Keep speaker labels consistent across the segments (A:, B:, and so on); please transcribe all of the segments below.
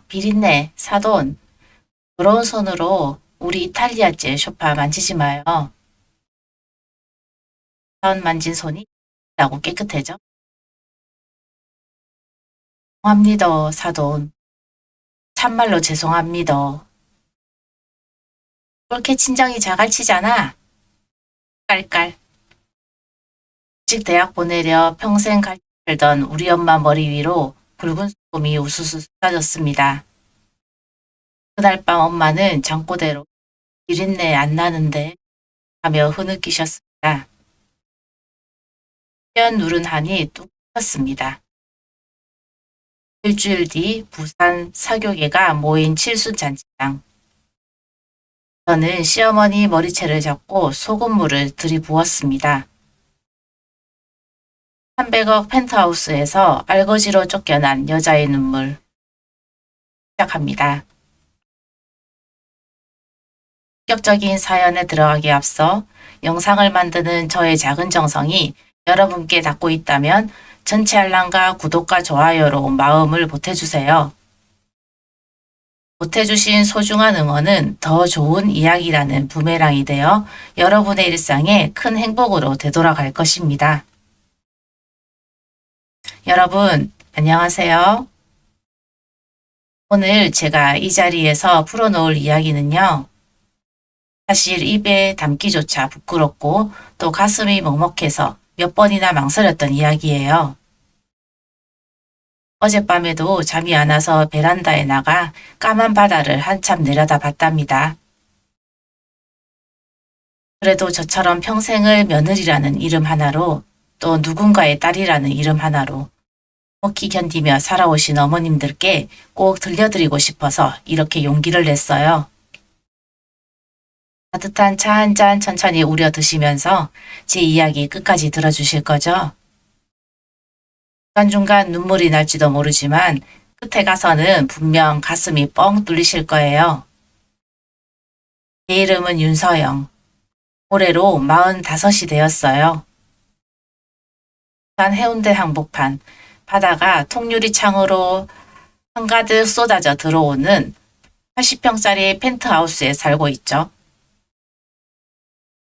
A: 비린내, 사돈. 더러운 손으로 우리 이탈리아제 소파 만지지 마요. 전 만진 손이 라고 깨끗해져. 죄송합니다, 사돈. 참말로 죄송합니다. 그렇게 친정이 자갈치잖아. 깔깔. 일찍 대학 보내려 평생 갈던 우리 엄마 머리 위로 붉은 소금이 우수수 쏟아졌습니다. 그날 밤 엄마는 잠꼬대로 비린내 안 나는데 하며 흐느끼셨습니다. 뼈 누른 한이 뚝 쳤습니다. 일주일 뒤 부산 사교계가 모인 칠순잔치장. 저는 시어머니 머리채를 잡고 소금물을 들이부었습니다. 300억 펜트하우스에서 알거지로 쫓겨난 여자의 눈물. 시작합니다. 본격적인 사연에 들어가기에 앞서 영상을 만드는 저의 작은 정성이 여러분께 닿고 있다면 전체 알람과 구독과 좋아요로 마음을 보태주세요. 보태주신 소중한 응원은 더 좋은 이야기라는 부메랑이 되어 여러분의 일상에 큰 행복으로 되돌아갈 것입니다. 여러분, 안녕하세요. 오늘 제가 이 자리에서 풀어놓을 이야기는요. 사실 입에 담기조차 부끄럽고 또 가슴이 먹먹해서 몇 번이나 망설였던 이야기예요. 어젯밤에도 잠이 안 와서 베란다에 나가 까만 바다를 한참 내려다봤답니다. 그래도 저처럼 평생을 며느리라는 이름 하나로 또 누군가의 딸이라는 이름 하나로 먹기 견디며 살아오신 어머님들께 꼭 들려드리고 싶어서 이렇게 용기를 냈어요. 따뜻한 차 한 잔 천천히 우려 드시면서 제 이야기 끝까지 들어주실 거죠? 중간중간 눈물이 날지도 모르지만 끝에 가서는 분명 가슴이 뻥 뚫리실 거예요. 제 이름은 윤서영. 올해로 45이 되었어요. 부산 해운대 항복판 바다가 통유리 창으로 한가득 쏟아져 들어오는 80평짜리 펜트하우스에 살고 있죠.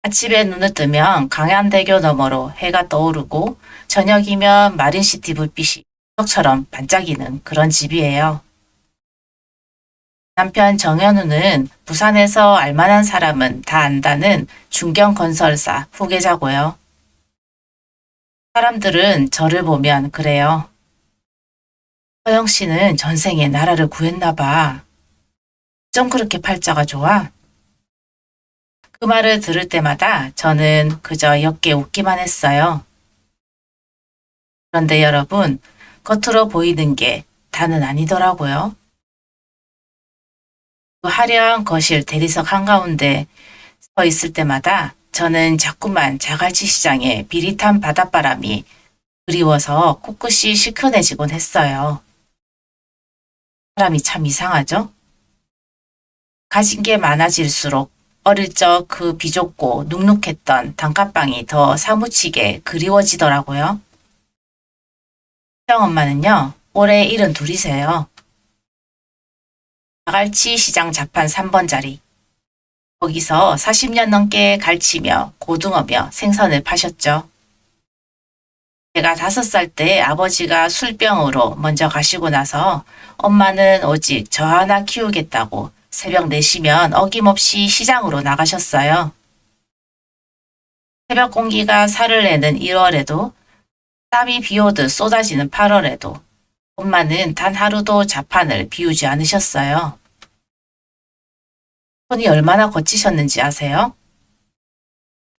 A: 아침에 눈을 뜨면 강양대교 너머로 해가 떠오르고 저녁이면 마린시티 불빛이 적처럼 반짝이는 그런 집이에요. 남편 정현우는 부산에서 알만한 사람은 다 안다는 중경건설사 후계자고요. 사람들은 저를 보면 그래요. 서영 씨는 전생에 나라를 구했나 봐. 어쩜 그렇게 팔자가 좋아? 그 말을 들을 때마다 저는 그저 옅게 웃기만 했어요. 그런데 여러분, 겉으로 보이는 게 다는 아니더라고요. 그 화려한 거실 대리석 한가운데 서 있을 때마다 저는 자꾸만 자갈치 시장의 비릿한 바닷바람이 그리워서 코끝이 시큰해지곤 했어요. 사람이 참 이상하죠? 가진 게 많아질수록 어릴 적 그 비좁고 눅눅했던 단칸방이 더 사무치게 그리워지더라고요. 시장엄마는요, 올해 72이세요. 자갈치 시장 자판 3번 자리. 거기서 40년 넘게 갈치며 고등어며 생선을 파셨죠. 제가 5살 때 아버지가 술병으로 먼저 가시고 나서 엄마는 오직 저 하나 키우겠다고 새벽 4시면 어김없이 시장으로 나가셨어요. 새벽 공기가 살을 내는 1월에도 땀이 비오듯 쏟아지는 8월에도 엄마는 단 하루도 자판을 비우지 않으셨어요. 손이 얼마나 거치셨는지 아세요?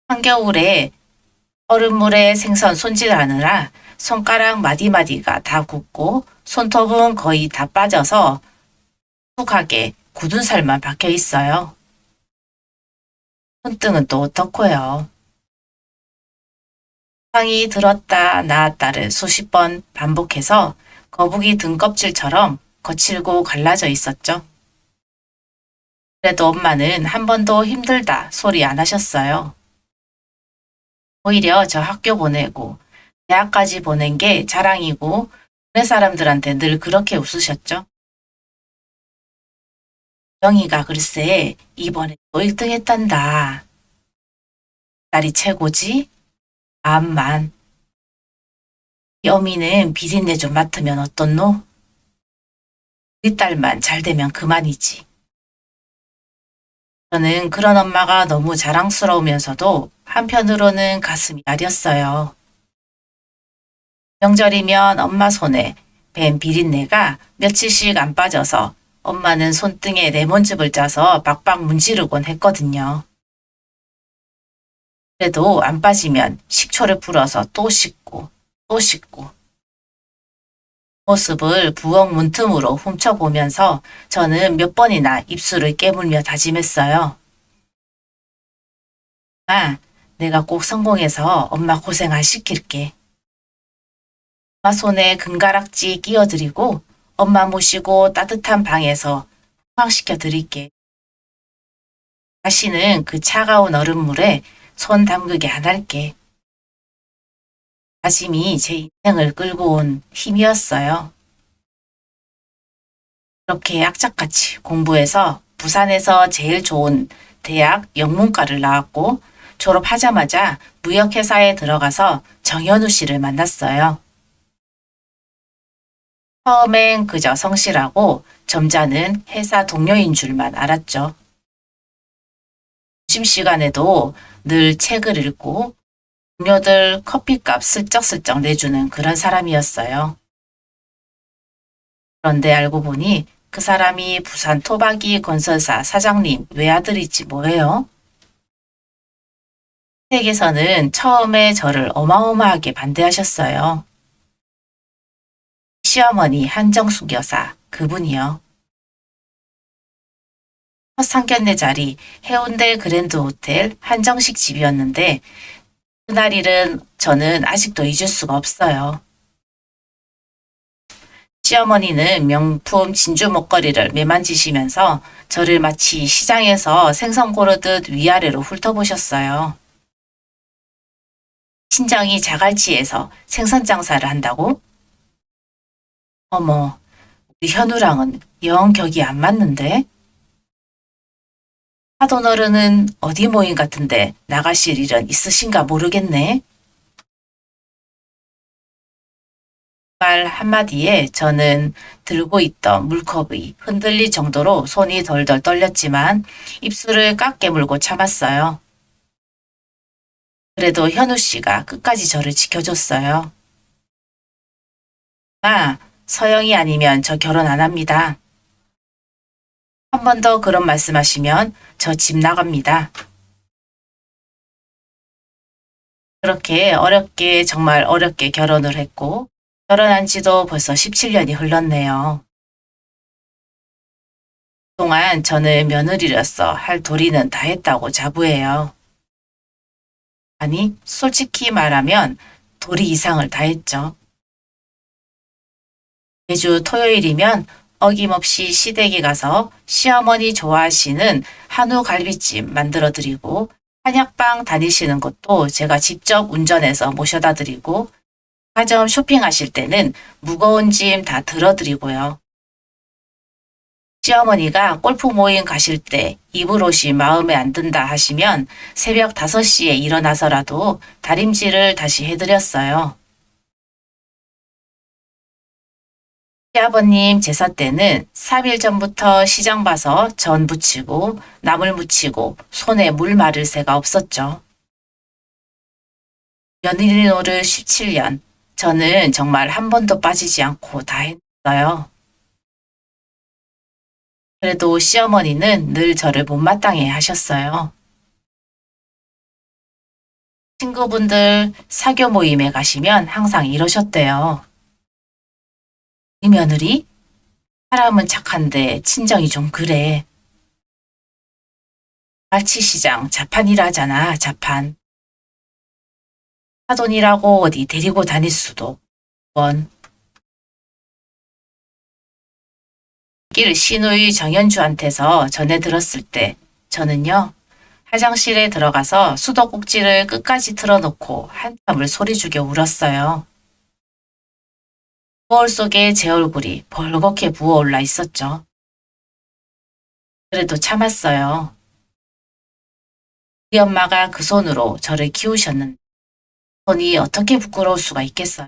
A: 한겨울에 얼음물에 생선 손질하느라 손가락 마디마디가 다 굳고 손톱은 거의 다 빠져서 툭하게 굳은 살만 박혀 있어요. 손등은 또 어떻고요? 상이 들었다 나왔다를 수십 번 반복해서 거북이 등껍질처럼 거칠고 갈라져 있었죠. 그래도 엄마는 한 번도 힘들다 소리 안 하셨어요. 오히려 저 학교 보내고 대학까지 보낸 게 자랑이고 동네 사람들한테 늘 그렇게 웃으셨죠. 영희가 글쎄 이번에 또 1등 했단다. 딸이 최고지? 암만. 여미는 비린내 좀 맡으면 어떻노? 우리 딸만 잘 되면 그만이지. 저는 그런 엄마가 너무 자랑스러우면서도 한편으로는 가슴이 아렸어요. 명절이면 엄마 손에 밴 비린내가 며칠씩 안 빠져서 엄마는 손등에 레몬즙을 짜서 박박 문지르곤 했거든요. 그래도 안 빠지면 식초를 불어서 또 씻고 또 씻고 모습을 부엌 문틈으로 훔쳐보면서 저는 몇 번이나 입술을 깨물며 다짐했어요. 아, 내가 꼭 성공해서 엄마 고생 안 시킬게. 엄마 손에 금가락지 끼워드리고 엄마 모시고 따뜻한 방에서 호강시켜 드릴게. 다시는 그 차가운 얼음물에 손 담그게 안 할게. 다짐이 제 인생을 끌고 온 힘이었어요. 그렇게 악착같이 공부해서 부산에서 제일 좋은 대학 영문과를 나왔고 졸업하자마자 무역회사에 들어가서 정현우 씨를 만났어요. 처음엔 그저 성실하고 점잖은 회사 동료인 줄만 알았죠. 점심시간에도 늘 책을 읽고 동료들 커피값 슬쩍슬쩍 내주는 그런 사람이었어요. 그런데 알고 보니 그 사람이 부산 토박이 건설사 사장님 외아들이지 뭐예요? 댁에서는 처음에 저를 어마어마하게 반대하셨어요. 시어머니 한정숙 여사, 그분이요. 첫 상견례 자리 해운대 그랜드 호텔 한정식 집이었는데 그날 일은 저는 아직도 잊을 수가 없어요. 시어머니는 명품 진주 목걸이를 매만지시면서 저를 마치 시장에서 생선 고르듯 위아래로 훑어보셨어요. 친정이 자갈치에서 생선 장사를 한다고? 어머, 우리 현우랑은 영 격이 안 맞는데? 사돈어른은 어디 모임 같은데 나가실 일은 있으신가 모르겠네. 말 한마디에 저는 들고 있던 물컵이 흔들릴 정도로 손이 덜덜 떨렸지만 입술을 꽉 깨물고 참았어요. 그래도 현우 씨가 끝까지 저를 지켜줬어요. 아, 서영이 아니면 저 결혼 안 합니다. 한 번 더 그런 말씀하시면 저 집 나갑니다. 그렇게 어렵게 정말 어렵게 결혼을 했고 결혼한 지도 벌써 17년이 흘렀네요. 그동안 저는 며느리로서 할 도리는 다 했다고 자부해요. 아니, 솔직히 말하면 도리 이상을 다 했죠. 매주 토요일이면 어김없이 시댁에 가서 시어머니 좋아하시는 한우 갈비찜 만들어 드리고 한약방 다니시는 것도 제가 직접 운전해서 모셔다 드리고 백화점 쇼핑하실 때는 무거운 짐 다 들어드리고요. 시어머니가 골프 모임 가실 때 입을 옷이 마음에 안 든다 하시면 새벽 5시에 일어나서라도 다림질을 다시 해드렸어요. 시아버님 제사 때는 3일 전부터 시장 봐서 전 부치고 나물 무치고 손에 물 마를 새가 없었죠. 며느리 노릇 17년, 저는 정말 한 번도 빠지지 않고 다 했어요. 그래도 시어머니는 늘 저를 못마땅해 하셨어요. 친구분들 사교 모임에 가시면 항상 이러셨대요. 이 며느리? 사람은 착한데 친정이 좀 그래. 말치시장 자판이라잖아, 자판. 사돈이라고 어디 데리고 다닐 수도. 원. 길 시누이 정현주한테서 전해 들었을 때 저는요. 화장실에 들어가서 수도꼭지를 끝까지 틀어놓고 한참을 소리 죽여 울었어요. 거울 속에 제 얼굴이 벌겋게 부어올라 있었죠. 그래도 참았어요. 우리 엄마가 그 손으로 저를 키우셨는데 손이 어떻게 부끄러울 수가 있겠어요?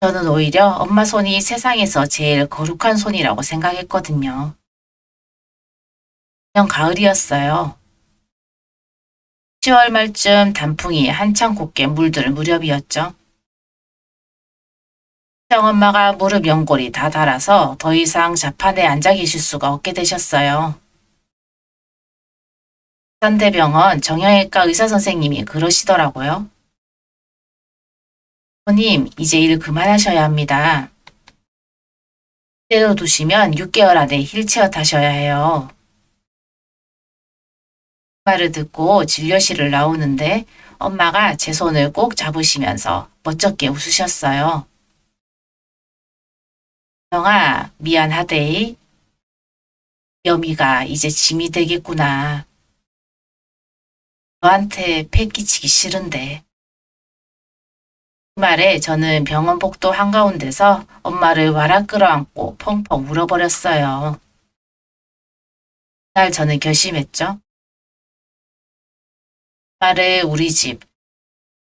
A: 저는 오히려 엄마 손이 세상에서 제일 거룩한 손이라고 생각했거든요. 작년 가을이었어요. 10월 말쯤 단풍이 한창 곱게 물들 무렵이었죠. 친정엄마가 무릎 연골이 다 닳아서 더 이상 자판에 앉아 계실 수가 없게 되셨어요. 산대병원 정형외과 의사 선생님이 그러시더라고요. 손님, 이제 일 그만하셔야 합니다. 이대로 두시면 6개월 안에 휠체어 타셔야 해요. 말을 듣고 진료실을 나오는데 엄마가 제 손을 꼭 잡으시면서 멋쩍게 웃으셨어요. 영아, 미안하데이. 여미가 이제 짐이 되겠구나. 너한테 패 끼치기 싫은데. 그 말에 저는 병원 복도 한가운데서 엄마를 와락 끌어안고 펑펑 울어버렸어요. 그날 저는 결심했죠. 엄마를 우리 집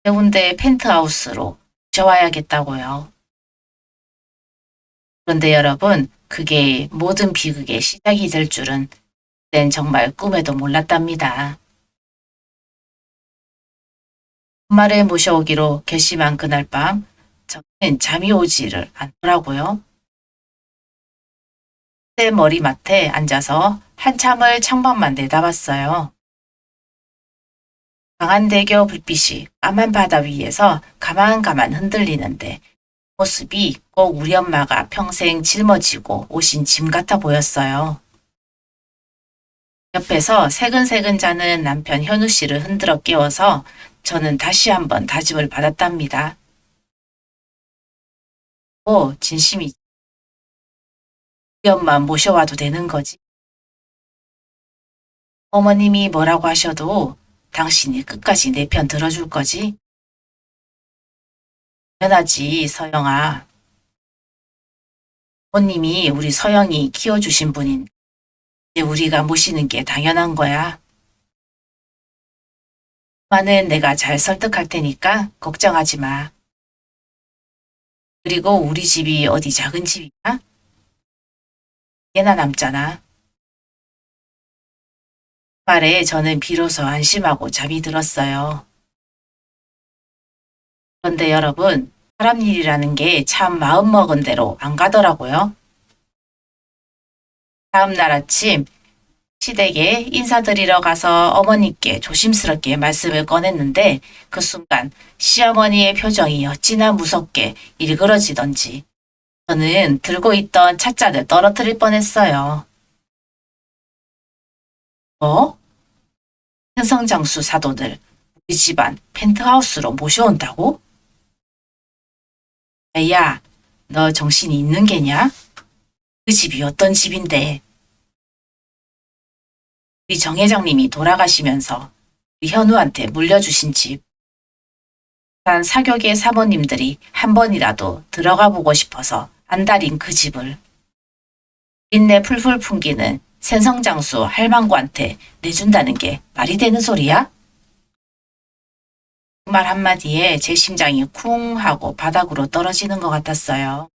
A: 해운대 펜트하우스로 모셔와야겠다고요. 그런데 여러분, 그게 모든 비극의 시작이 될 줄은 그땐 정말 꿈에도 몰랐답니다. 엄마를 모셔오기로 결심한 그날 밤, 저는 잠이 오지를 않더라고요. 제 머리맡에 앉아서 한참을 창밖만 내다봤어요. 강한대교 불빛이 까만 바다 위에서 가만가만 흔들리는데 모습이 꼭 우리 엄마가 평생 짊어지고 오신 짐 같아 보였어요. 옆에서 새근새근 자는 남편 현우 씨를 흔들어 깨워서 저는 다시 한번 다짐을 받았답니다. 오, 진심이 우리 엄마 모셔와도 되는 거지. 어머님이 뭐라고 하셔도 당신이 끝까지 내 편 들어줄 거지? 당연하지, 서영아. 어머님이 우리 서영이 키워주신 분인 이제 우리가 모시는 게 당연한 거야. 엄마는 내가 잘 설득할 테니까 걱정하지 마. 그리고 우리 집이 어디 작은 집이야? 얘나 남잖아. 말에 저는 비로소 안심하고 잠이 들었어요. 그런데 여러분, 사람 일이라는 게 참 마음먹은 대로 안 가더라고요. 다음 날 아침 시댁에 인사드리러 가서 어머니께 조심스럽게 말씀을 꺼냈는데 그 순간 시어머니의 표정이 어찌나 무섭게 일그러지던지 저는 들고 있던 찻잔을 떨어뜨릴 뻔했어요. 뭐? 현성장수 사돈을 우리 집안 펜트하우스로 모셔온다고? 야, 너 정신이 있는 게냐? 그 집이 어떤 집인데? 우리 정 회장님이 돌아가시면서 우리 현우한테 물려주신 집. 난 사교계 사모님들이 한 번이라도 들어가 보고 싶어서 안달인 그 집을. 인내 풀풀 풍기는 센성장수 할망구한테 내준다는 게 말이 되는 소리야? 그 말 한마디에 제 심장이 쿵 하고 바닥으로 떨어지는 것 같았어요.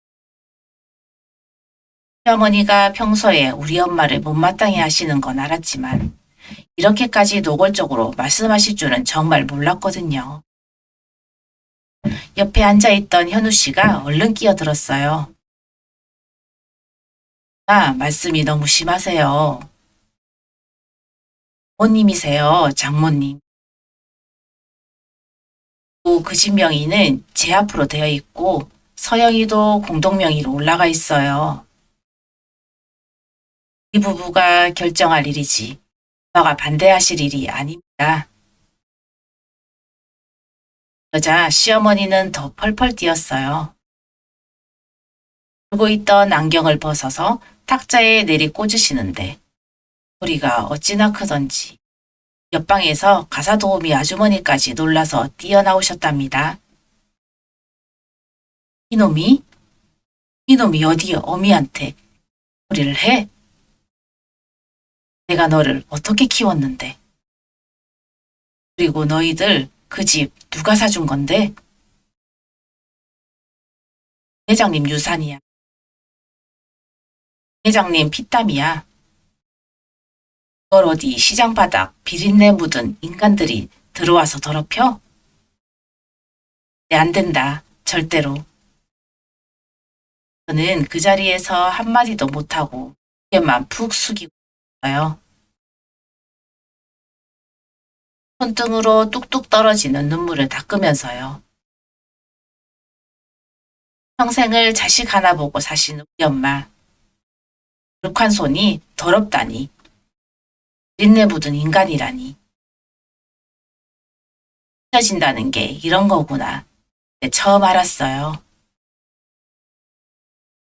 A: 시어머니가 평소에 우리 엄마를 못마땅해 하시는 건 알았지만 이렇게까지 노골적으로 말씀하실 줄은 정말 몰랐거든요. 옆에 앉아있던 현우 씨가 얼른 끼어들었어요. 아, 말씀이 너무 심하세요. 장모님이세요, 장모님. 또 그 집 명의는 제 앞으로 되어 있고 서영이도 공동명의로 올라가 있어요. 이 부부가 결정할 일이지 오빠가 반대하실 일이 아닙니다. 그러자 시어머니는 더 펄펄 뛰었어요. 들고 있던 안경을 벗어서 탁자에 내리 꽂으시는데 소리가 어찌나 크던지 옆방에서 가사 도우미 아주머니까지 놀라서 뛰어나오셨답니다. 이놈이? 이놈이 어디 어미한테 소리를 해? 내가 너를 어떻게 키웠는데. 그리고 너희들 그 집 누가 사준 건데? 회장님 유산이야. 회장님 피땀이야. 그걸 어디 시장 바닥 비린내 묻은 인간들이 들어와서 더럽혀? 네, 안 된다. 절대로. 저는 그 자리에서 한마디도 못하고 고개만 푹 숙이고 있어요. 손등으로 뚝뚝 떨어지는 눈물을 닦으면서요. 평생을 자식 하나 보고 사신 우리 엄마. 룩한 손이 더럽다니. 린내 묻은 인간이라니. 찢어진다는 게 이런 거구나. 네, 처음 알았어요.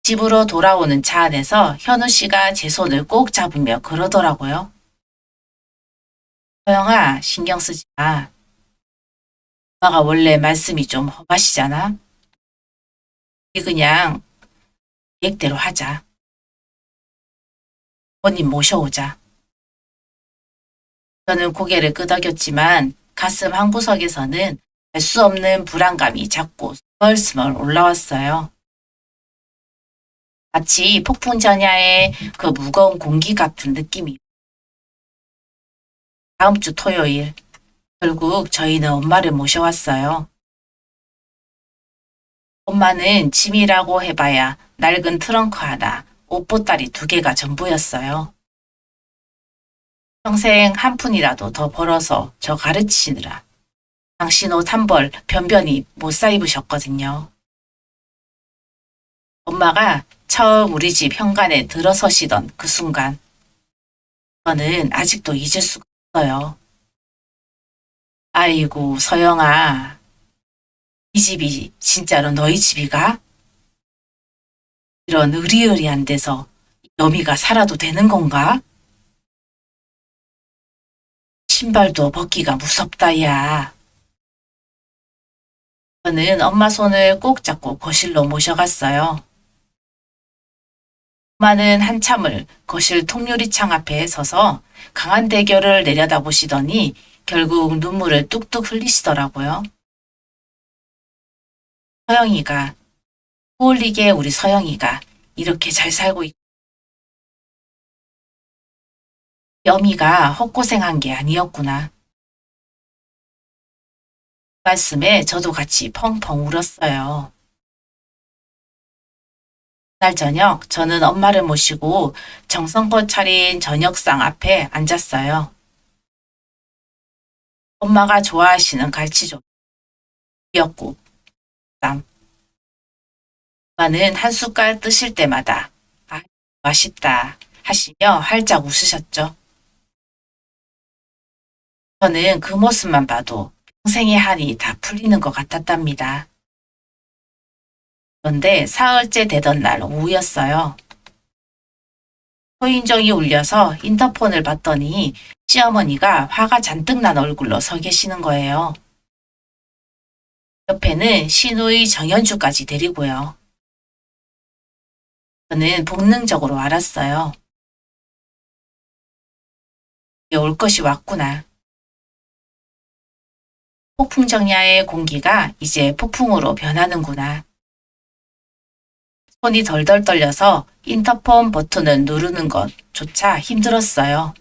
A: 집으로 돌아오는 차 안에서 현우 씨가 제 손을 꼭 잡으며 그러더라고요. 서영아, 신경 쓰지 마. 엄마가 원래 말씀이 좀 험하시잖아. 우리 그냥 계획대로 하자. 부모님 모셔오자. 저는 고개를 끄덕였지만 가슴 한구석에서는 알 수 없는 불안감이 자꾸 스멀스멀 올라왔어요. 마치 폭풍 전야의 그 무거운 공기 같은 느낌이. 다음 주 토요일, 결국 저희는 엄마를 모셔왔어요. 엄마는 짐이라고 해봐야 낡은 트렁크 하나, 옷보따리 2개가 전부였어요. 평생 한 푼이라도 더 벌어서 저 가르치시느라 당신 옷 한 벌 변변히 못 사 입으셨거든요. 엄마가 처음 우리 집 현관에 들어서시던 그 순간 저는 아직도 잊을 수가 없어요. 아이고 서영아, 이 집이 진짜로 너희 집이가? 이런 으리으리한 데서 여미가 살아도 되는 건가? 신발도 벗기가 무섭다 야. 저는 엄마 손을 꼭 잡고 거실로 모셔갔어요. 엄마는 한참을 거실 통유리창 앞에 서서 강한 대결을 내려다보시더니 결국 눈물을 뚝뚝 흘리시더라고요. 서영이가, 어울리게 우리 서영이가 이렇게 잘 살고 있고 여미가 헛고생한 게 아니었구나. 말씀에 저도 같이 펑펑 울었어요. 그날 저녁 저는 엄마를 모시고 정성껏 차린 저녁상 앞에 앉았어요. 엄마가 좋아하시는 갈치조림, 미역국, 쌈. 엄마는 한 숟갈 뜨실 때마다 아, 맛있다 하시며 활짝 웃으셨죠. 저는 그 모습만 봐도 평생의 한이 다 풀리는 것 같았답니다. 그런데 사흘째 되던 날 오후였어요. 초인종이 울려서 인터폰을 봤더니 시어머니가 화가 잔뜩 난 얼굴로 서 계시는 거예요. 옆에는 시누이 정연주까지 데리고요. 저는 본능적으로 알았어요. 올 것이 왔구나. 폭풍정야의 공기가 이제 폭풍으로 변하는구나. 손이 덜덜 떨려서 인터폰 버튼을 누르는 것조차 힘들었어요.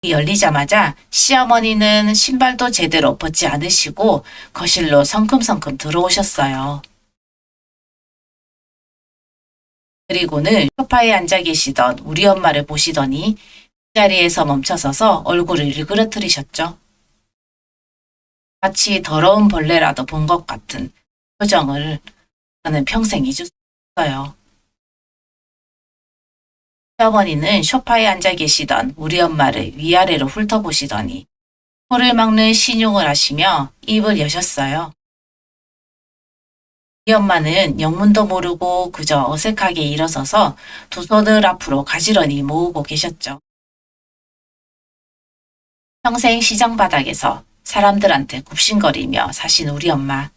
A: 열리자마자 시어머니는 신발도 제대로 벗지 않으시고 거실로 성큼성큼 들어오셨어요. 그리고는 소파에 앉아 계시던 우리 엄마를 보시더니 그 자리에서 멈춰서서 얼굴을 일그러뜨리셨죠. 마치 더러운 벌레라도 본 것 같은 표정을 저는 평생 잊을 수 없어요. 시어머니는 소파에 앉아 계시던 우리 엄마를 위아래로 훑어보시더니 코를 막는 신용을 하시며 입을 여셨어요. 우리 엄마는 영문도 모르고 그저 어색하게 일어서서 두 손을 앞으로 가지런히 모으고 계셨죠. 평생 시장 바닥에서 사람들한테 굽신거리며 사신 우리 엄마.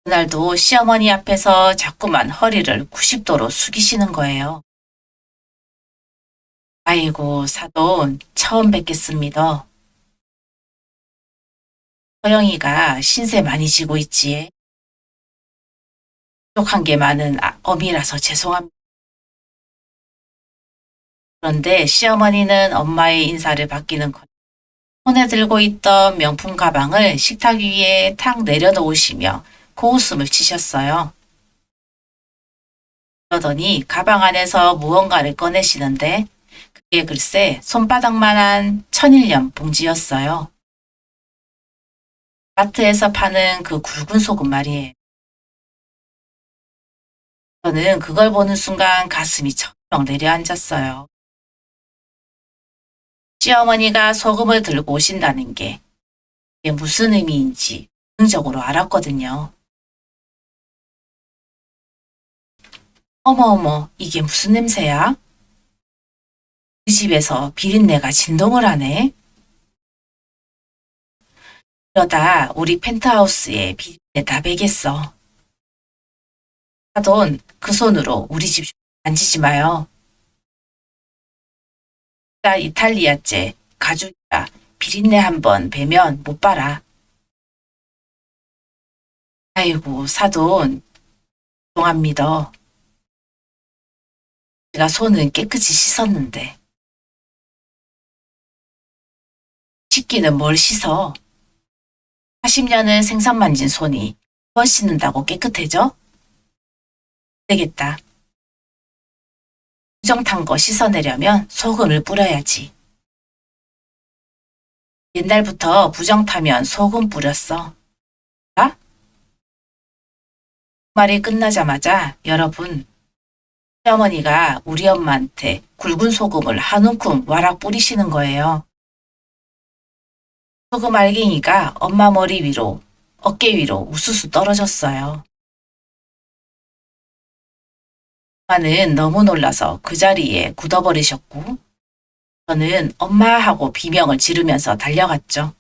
A: 그날도 시어머니 앞에서 자꾸만 허리를 90도로 숙이시는 거예요. 아이고, 사돈, 처음 뵙겠습니다. 서영이가 신세 많이 지고 있지. 부족한 게 많은 어미라서 죄송합니다. 그런데 시어머니는 엄마의 인사를 받기는 손에 들고 있던 명품 가방을 식탁 위에 탁 내려놓으시며 고웃음을 치셨어요. 그러더니 가방 안에서 무언가를 꺼내시는데 그게 글쎄 손바닥만한 천일염 봉지였어요. 마트에서 파는 그 굵은 소금 말이에요. 저는 그걸 보는 순간 가슴이 철렁 내려앉았어요. 시어머니가 소금을 들고 오신다는 게 이게 무슨 의미인지 긍정적으로 알았거든요. 어머, 이게 무슨 냄새야? 그 집에서 비린내가 진동을 하네. 그러다 우리 펜트하우스에 비린내 다 배겠어. 사돈, 그 손으로 우리 집 만지지 마요. 나 이탈리아제 가죽이라 비린내 한번 배면 못 봐라. 아이고, 사돈, 죄송합니다. 제가 손은 깨끗이 씻었는데. 씻기는 뭘 씻어? 40년은 생선 만진 손이 한 번 씻는다고 깨끗해져? 되겠다. 부정 탄 거 씻어내려면 소금을 뿌려야지. 옛날부터 부정 타면 소금 뿌렸어. 아? 말이 끝나자마자 여러분, 시어머니가 우리 엄마한테 굵은 소금을 한 움큼 와락 뿌리시는 거예요. 소금 알갱이가 엄마 머리 위로, 어깨 위로 우수수 떨어졌어요. 엄마는 너무 놀라서 그 자리에 굳어버리셨고, 저는 엄마하고 비명을 지르면서 달려갔죠.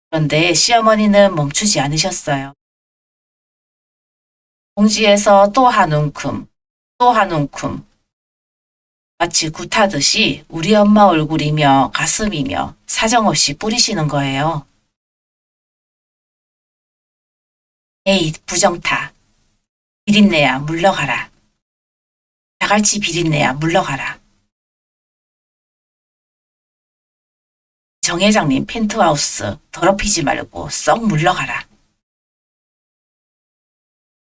A: 그런데 시어머니는 멈추지 않으셨어요. 봉지에서 또 한 움큼, 또 한 움큼, 마치 굿하듯이 우리 엄마 얼굴이며 가슴이며 사정없이 뿌리시는 거예요. 에이, 부정타. 비린내야 물러가라. 자갈치 비린내야 물러가라. 정 회장님 펜트하우스 더럽히지 말고 썩 물러가라.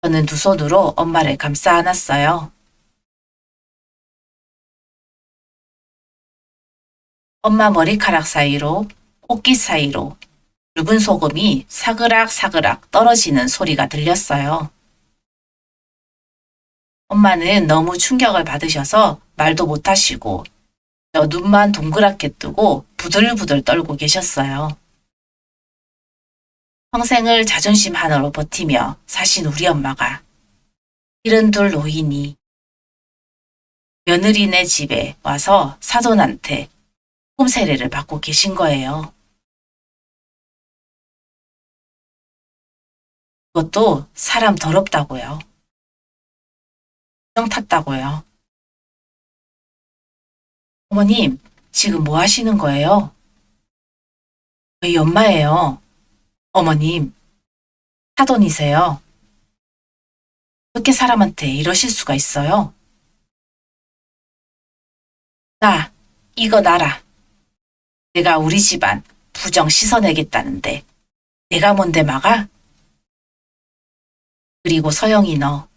A: 저는 두 손으로 엄마를 감싸 안았어요. 엄마 머리카락 사이로, 코끼 사이로 붉은 소금이 사그락사그락 떨어지는 소리가 들렸어요. 엄마는 너무 충격을 받으셔서 말도 못하시고 저 눈만 동그랗게 뜨고 부들부들 떨고 계셨어요. 평생을 자존심 하나로 버티며 사신 우리 엄마가 72 노인이 며느리네 집에 와서 사돈한테 홈세례를 받고 계신 거예요. 그것도 사람 더럽다고요. 정 탔다고요. 어머님, 지금 뭐 하시는 거예요? 저희 엄마예요. 어머님, 사돈이세요. 어떻게 사람한테 이러실 수가 있어요? 이거 놔라. 내가 우리 집안 부정 씻어내겠다는데 내가 뭔데 막아? 그리고 서영이 너,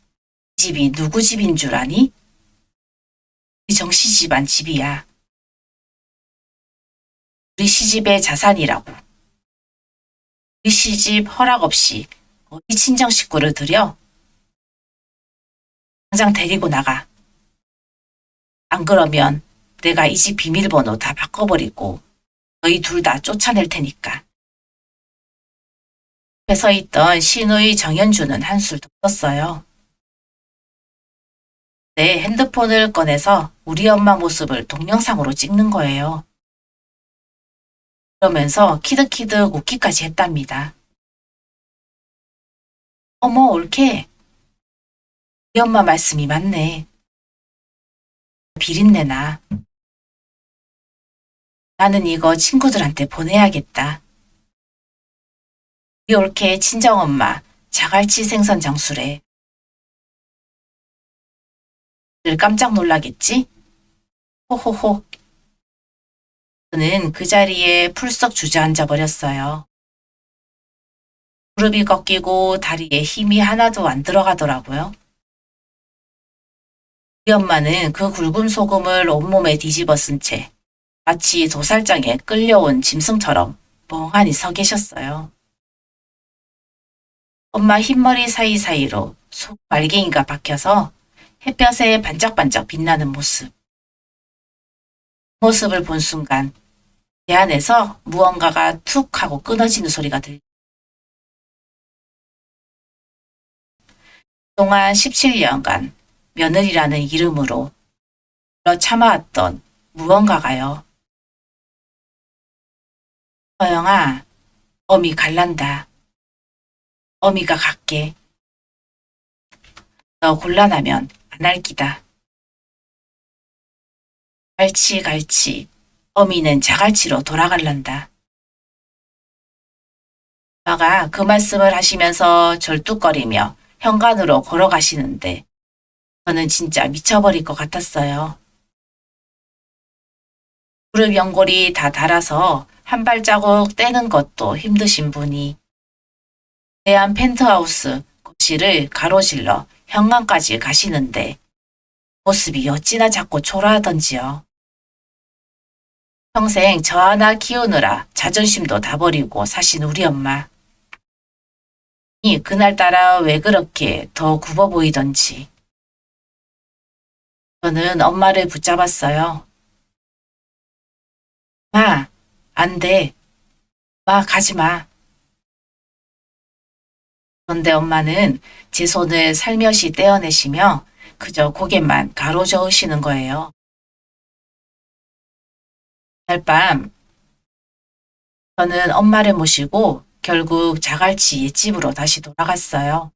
A: 이 집이 누구 집인 줄 아니? 우리 정씨 집안 집이야. 우리 시집의 자산이라고. 우리 시집 허락 없이 어디 친정 식구를 들여? 당장 데리고 나가. 안 그러면 내가 이 집 비밀번호 다 바꿔버리고 너희 둘 다 쫓아낼 테니까. 옆에 서 있던 신우의 정현주는 한술 더 떴어요. 내 핸드폰을 꺼내서 우리 엄마 모습을 동영상으로 찍는 거예요. 그러면서 키득키득 웃기까지 했답니다. 어머, 옳게. 우리 엄마 말씀이 맞네. 비린내나. 나는 이거 친구들한테 보내야겠다. 우리 올케 친정엄마 자갈치 생선 장수래. 늘 깜짝 놀라겠지? 호호호. 저는 그 자리에 풀썩 주저앉아 버렸어요. 무릎이 꺾이고 다리에 힘이 하나도 안 들어가더라고요. 우리 엄마는 그 굵은 소금을 온몸에 뒤집어 쓴 채 마치 도살장에 끌려온 짐승처럼 멍하니 서 계셨어요. 엄마 흰머리 사이사이로 속 말갱이가 박혀서 햇볕에 반짝반짝 빛나는 모습. 모습을 본 순간 제 안에서 무언가가 툭 하고 끊어지는 소리가 들려. 그동안 17년간 며느리라는 이름으로 불러 참아왔던 무언가가요. 서영아, 어미 갈란다. 어미가 갈게. 너 곤란하면 안 할 기다. 갈치 갈치, 어미는 자갈치로 돌아갈란다. 엄마가 그 말씀을 하시면서 절뚝거리며 현관으로 걸어가시는데 저는 진짜 미쳐버릴 것 같았어요. 무릎 연골이 다 닳아서 한 발자국 떼는 것도 힘드신 분이 대한 펜트하우스 거실을 가로질러 현관까지 가시는데 모습이 어찌나 자꾸 초라하던지요. 평생 저 하나 키우느라 자존심도 다 버리고 사신 우리 엄마. 그날따라 왜 그렇게 더 굽어 보이던지. 저는 엄마를 붙잡았어요. 마, 안 돼. 마, 가지 마. 그런데 엄마는 제 손을 살며시 떼어내시며 그저 고개만 가로저으시는 거예요. 그날 밤 저는 엄마를 모시고 결국 자갈치 옛집으로 다시 돌아갔어요.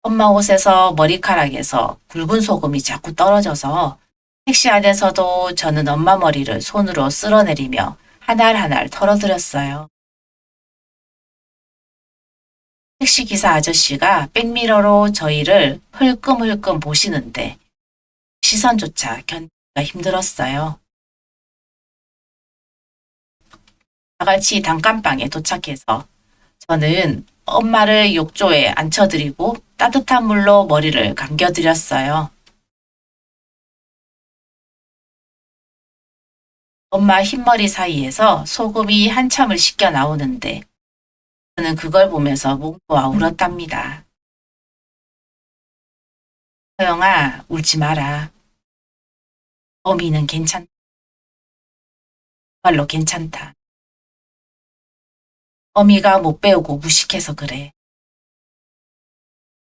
A: 엄마 옷에서 머리카락에서 굵은 소금이 자꾸 떨어져서 택시 안에서도 저는 엄마 머리를 손으로 쓸어내리며 한 알 한 알 털어드렸어요. 택시기사 아저씨가 백미러로 저희를 흘끔흘끔 보시는데 시선조차 견디기가 힘들었어요. 자갈치 단칸방에 도착해서 저는 엄마를 욕조에 앉혀드리고 따뜻한 물로 머리를 감겨드렸어요. 엄마 흰머리 사이에서 소금이 한참을 씻겨 나오는데 저는 그걸 보면서 몽고와 울었답니다. 서영아, 울지 마라. 어미는 괜찮다. 정말로 괜찮다. 어미가 못 배우고 무식해서 그래.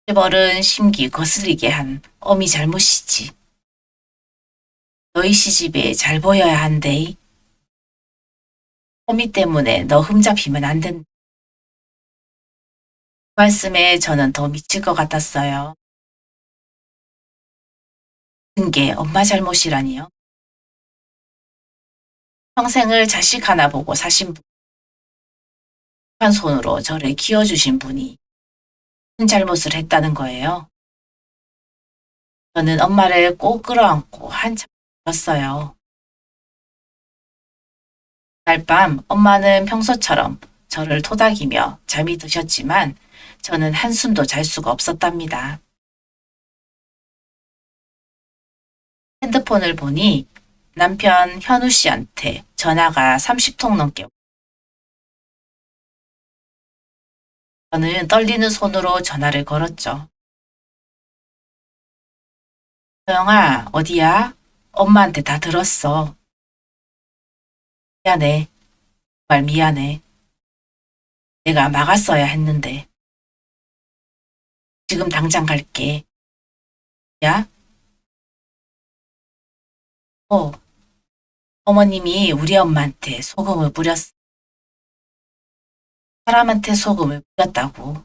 A: 재벌은 심기 거슬리게 한 어미 잘못이지. 너희 시집에 잘 보여야 한대. 어미 때문에 너 흠잡히면 안 된다. 그 말씀에 저는 더 미칠 것 같았어요. 그게 엄마 잘못이라니요. 평생을 자식 하나 보고 사신 분, 한 손으로 저를 키워주신 분이 큰 잘못을 했다는 거예요. 저는 엄마를 꼭 끌어안고 한참 울었어요. 그날 밤 엄마는 평소처럼 저를 토닥이며 잠이 드셨지만 저는 한숨도 잘 수가 없었답니다. 핸드폰을 보니 남편 현우 씨한테 전화가 30통 넘게. 저는 떨리는 손으로 전화를 걸었죠. 서영아, 어디야? 엄마한테 다 들었어. 미안해. 정말 미안해. 내가 막았어야 했는데. 지금 당장 갈게. 야? 어머님이 우리 엄마한테 소금을 뿌렸어. 사람한테 소금을 뿌렸다고.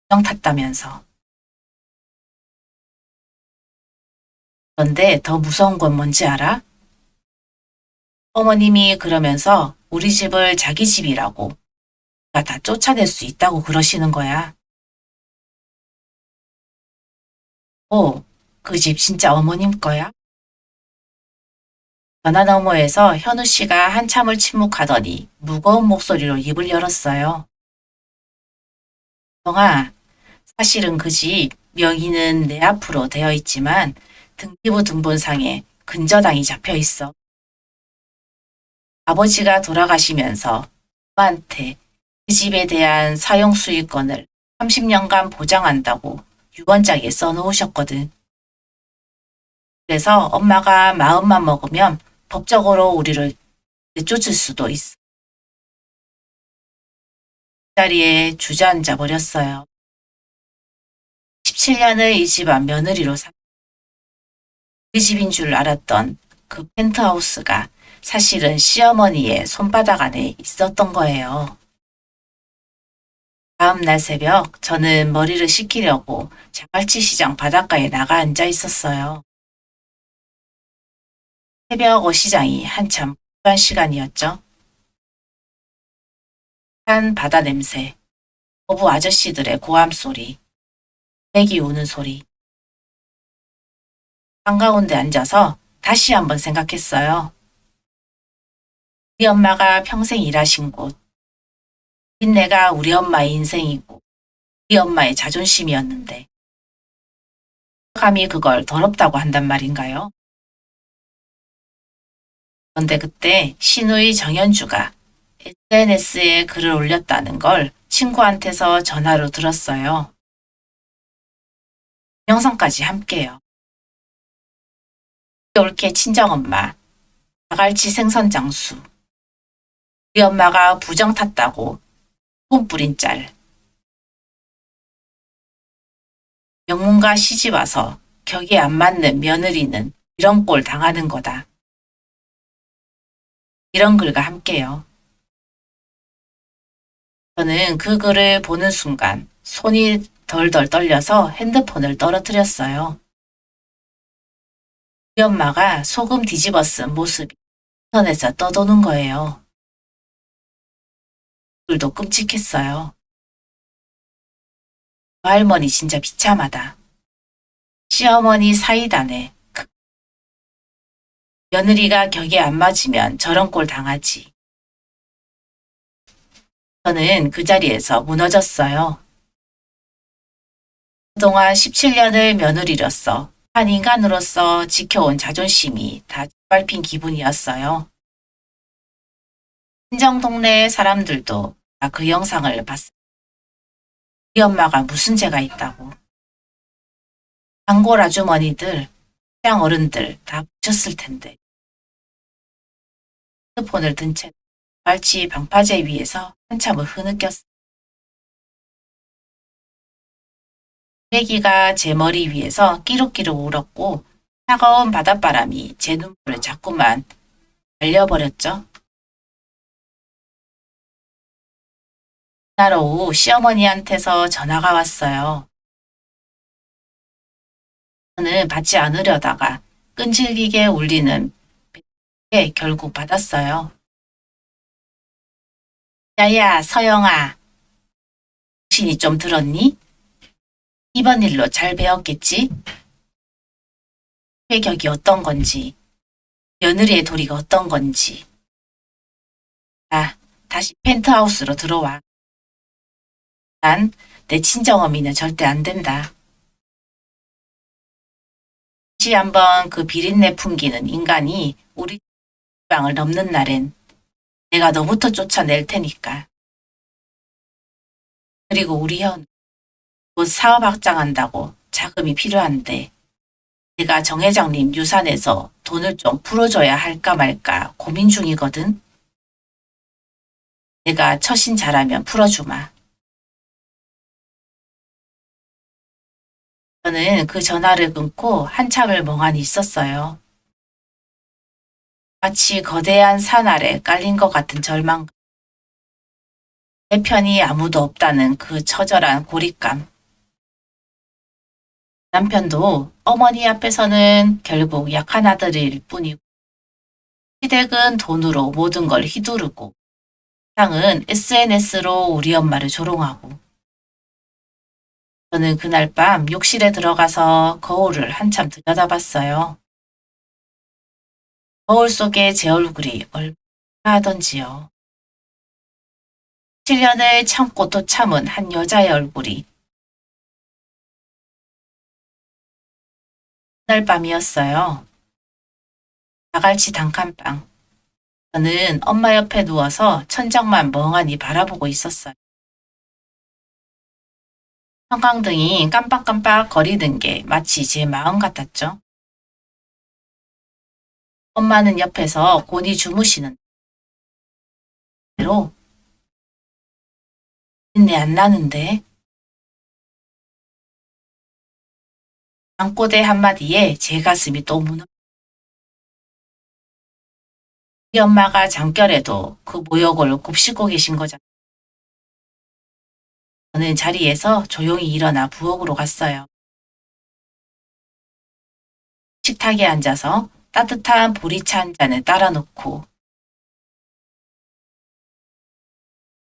A: 정 탔다면서. 그런데 더 무서운 건 뭔지 알아? 어머님이 그러면서 우리 집을 자기 집이라고 다 쫓아낼 수 있다고 그러시는 거야. 오, 그 집 진짜 어머님 거야? 전화 너머에서 현우 씨가 한참을 침묵하더니 무거운 목소리로 입을 열었어요. 정아, 사실은 그 집 명의는 내 앞으로 되어 있지만 등기부 등본상에 근저당이 잡혀 있어. 아버지가 돌아가시면서 엄마한테 그 집에 대한 사용 수익권을 30년간 보장한다고 유언장에 써놓으셨거든. 그래서 엄마가 마음만 먹으면 법적으로 우리를 내쫓을 수도 있어. 그 자리에 주저앉아 버렸어요. 17년을 이 집안 며느리로 우리 집인 줄 알았던 그 펜트하우스가 사실은 시어머니의 손바닥 안에 있었던 거예요. 다음 날 새벽 저는 머리를 식히려고 자갈치 시장 바닷가에 나가 앉아 있었어요. 새벽 어시장이 한참 부한 시간이었죠. 한 바다 냄새, 어부 아저씨들의 고함 소리, 애기 우는 소리. 한가운데 앉아서 다시 한번 생각했어요. 우리 엄마가 평생 일하신 곳, 빈내가 우리 엄마의 인생이고 우리 엄마의 자존심이었는데 감히 그걸 더럽다고 한단 말인가요? 그런데 그때 신우이 정현주가 SNS에 글을 올렸다는 걸 친구한테서 전화로 들었어요. 영상까지 함께요. 올케 친정엄마, 자갈치 생선 장수, 우리 엄마가 부정 탔다고 돈 뿌린 짤. 명문가 시집 와서 격이 안 맞는 며느리는 이런 꼴 당하는 거다. 이런 글과 함께요. 저는 그 글을 보는 순간 손이 덜덜 떨려서 핸드폰을 떨어뜨렸어요. 우리 엄마가 소금 뒤집어 쓴 모습이 인터넷에 떠도는 거예요. 글도 끔찍했어요. 그 할머니 진짜 비참하다. 시어머니 사이다네. 며느리가 격에 안 맞으면 저런 꼴 당하지. 저는 그 자리에서 무너졌어요. 그동안 17년을 며느리로서 한 인간으로서 지켜온 자존심이 다 짓밟힌 기분이었어요. 친정 동네 사람들도 다 그 영상을 봤어요. 우리 엄마가 무슨 죄가 있다고. 단골 아주머니들, 시장 어른들 다 보셨을 텐데. 핸드폰을 든 채 발치 방파제 위에서 한참을 흐느꼈어요. 애기가 제 머리 위에서 끼룩끼룩 울었고 차가운 바닷바람이 제 눈물을 자꾸만 날려버렸죠. 그날 오후 시어머니한테서 전화가 왔어요. 저는 받지 않으려다가 끈질기게 울리는 에 결국 받았어요. 야야, 서영아. 당신이 좀 들었니? 이번 일로 잘 배웠겠지? 격이 어떤 건지, 며느리의 도리가 어떤 건지. 자, 다시 펜트하우스로 들어와. 난 내 친정어미는 절대 안 된다. 다시 한번 그 비린내 풍기는 인간이 우리 방을 넘는 날엔 내가 너부터 쫓아낼 테니까. 그리고 우리 현, 곧 사업 확장한다고 자금이 필요한데 내가 정 회장님 유산에서 돈을 좀 풀어줘야 할까 말까 고민 중이거든. 내가 처신 잘하면 풀어주마. 저는 그 전화를 끊고 한참을 멍하니 있었어요. 마치 거대한 산 아래 깔린 것 같은 절망감. 내 편이 아무도 없다는 그 처절한 고립감. 남편도 어머니 앞에서는 결국 약한 아들일 뿐이고 시댁은 돈으로 모든 걸 휘두르고 상은 SNS로 우리 엄마를 조롱하고 저는 그날 밤 욕실에 들어가서 거울을 한참 들여다봤어요. 거울 속에 제 얼굴이 얼마나 하던지요. 7년을 참고 또 참은 한 여자의 얼굴이 그날 밤이었어요. 자갈치 단칸방. 저는 엄마 옆에 누워서 천장만 멍하니 바라보고 있었어요. 형광등이 깜빡깜빡 거리는 게 마치 제 마음 같았죠. 엄마는 옆에서 곤히 주무시는 대로 인내 안 나는데 잠꼬대 한마디에 제 가슴이 또 무너. 우리 엄마가 잠결에도 그 모욕을 곱씹고 계신 거잖아요. 저는 자리에서 조용히 일어나 부엌으로 갔어요. 식탁에 앉아서 따뜻한 보리차 한 잔을 따라 놓고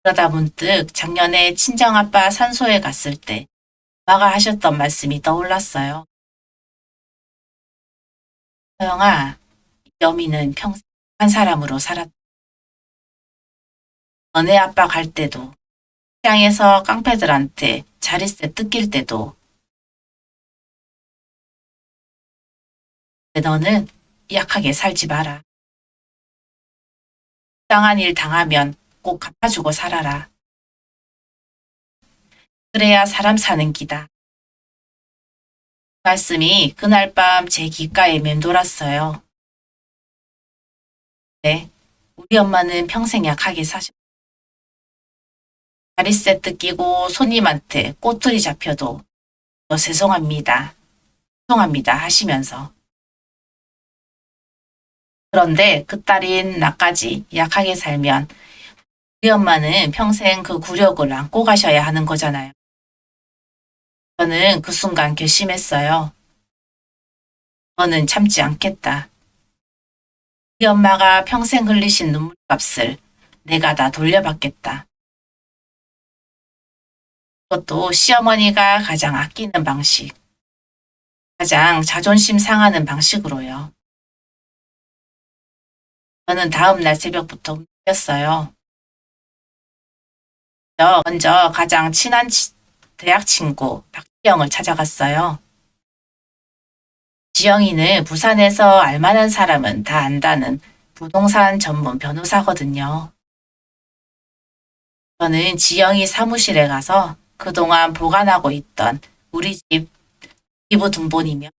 A: 그러다 문득 작년에 친정아빠 산소에 갔을 때 엄마가 하셨던 말씀이 떠올랐어요. 서영아, 여미는 평생 한 사람으로 살았다. 너네 아빠 갈 때도 시장에서 깡패들한테 자릿세 뜯길 때도 너는 약하게 살지 마라. 부당한 일 당하면 꼭 갚아주고 살아라. 그래야 사람 사는 기다. 말씀이 그날 밤 제 귓가에 맴돌았어요. 네, 우리 엄마는 평생 약하게 사셨. 자릿세 뜯기고 손님한테 꼬투리 잡혀도 죄송합니다. 죄송합니다 하시면서. 그런데 그 딸인 나까지 약하게 살면 우리 엄마는 평생 그 굴욕을 안고 가셔야 하는 거잖아요. 저는 그 순간 결심했어요. 너는 참지 않겠다. 우리 엄마가 평생 흘리신 눈물값을 내가 다 돌려받겠다. 그것도 시어머니가 가장 아끼는 방식, 가장 자존심 상하는 방식으로요. 저는 다음 날 새벽부터 움직였어요. 먼저 가장 친한 대학 친구 박지영을 찾아갔어요. 지영이는 부산에서 알만한 사람은 다 안다는 부동산 전문 변호사거든요. 저는 지영이 사무실에 가서 그동안 보관하고 있던 우리 집 기부 등본이며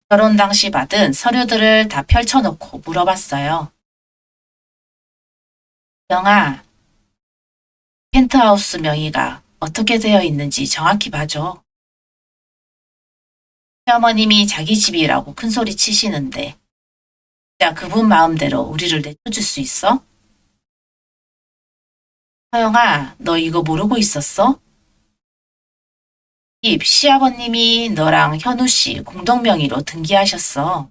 A: 결혼 당시 받은 서류들을 다 펼쳐놓고 물어봤어요. 영아, 펜트하우스 명의가 어떻게 되어 있는지 정확히 봐줘. 시어머님이 자기 집이라고 큰소리 치시는데 진짜 그분 마음대로 우리를 내쫓을 수 있어? 서영아, 너 이거 모르고 있었어? 집 시아버님이 너랑 현우 씨 공동명의로 등기하셨어.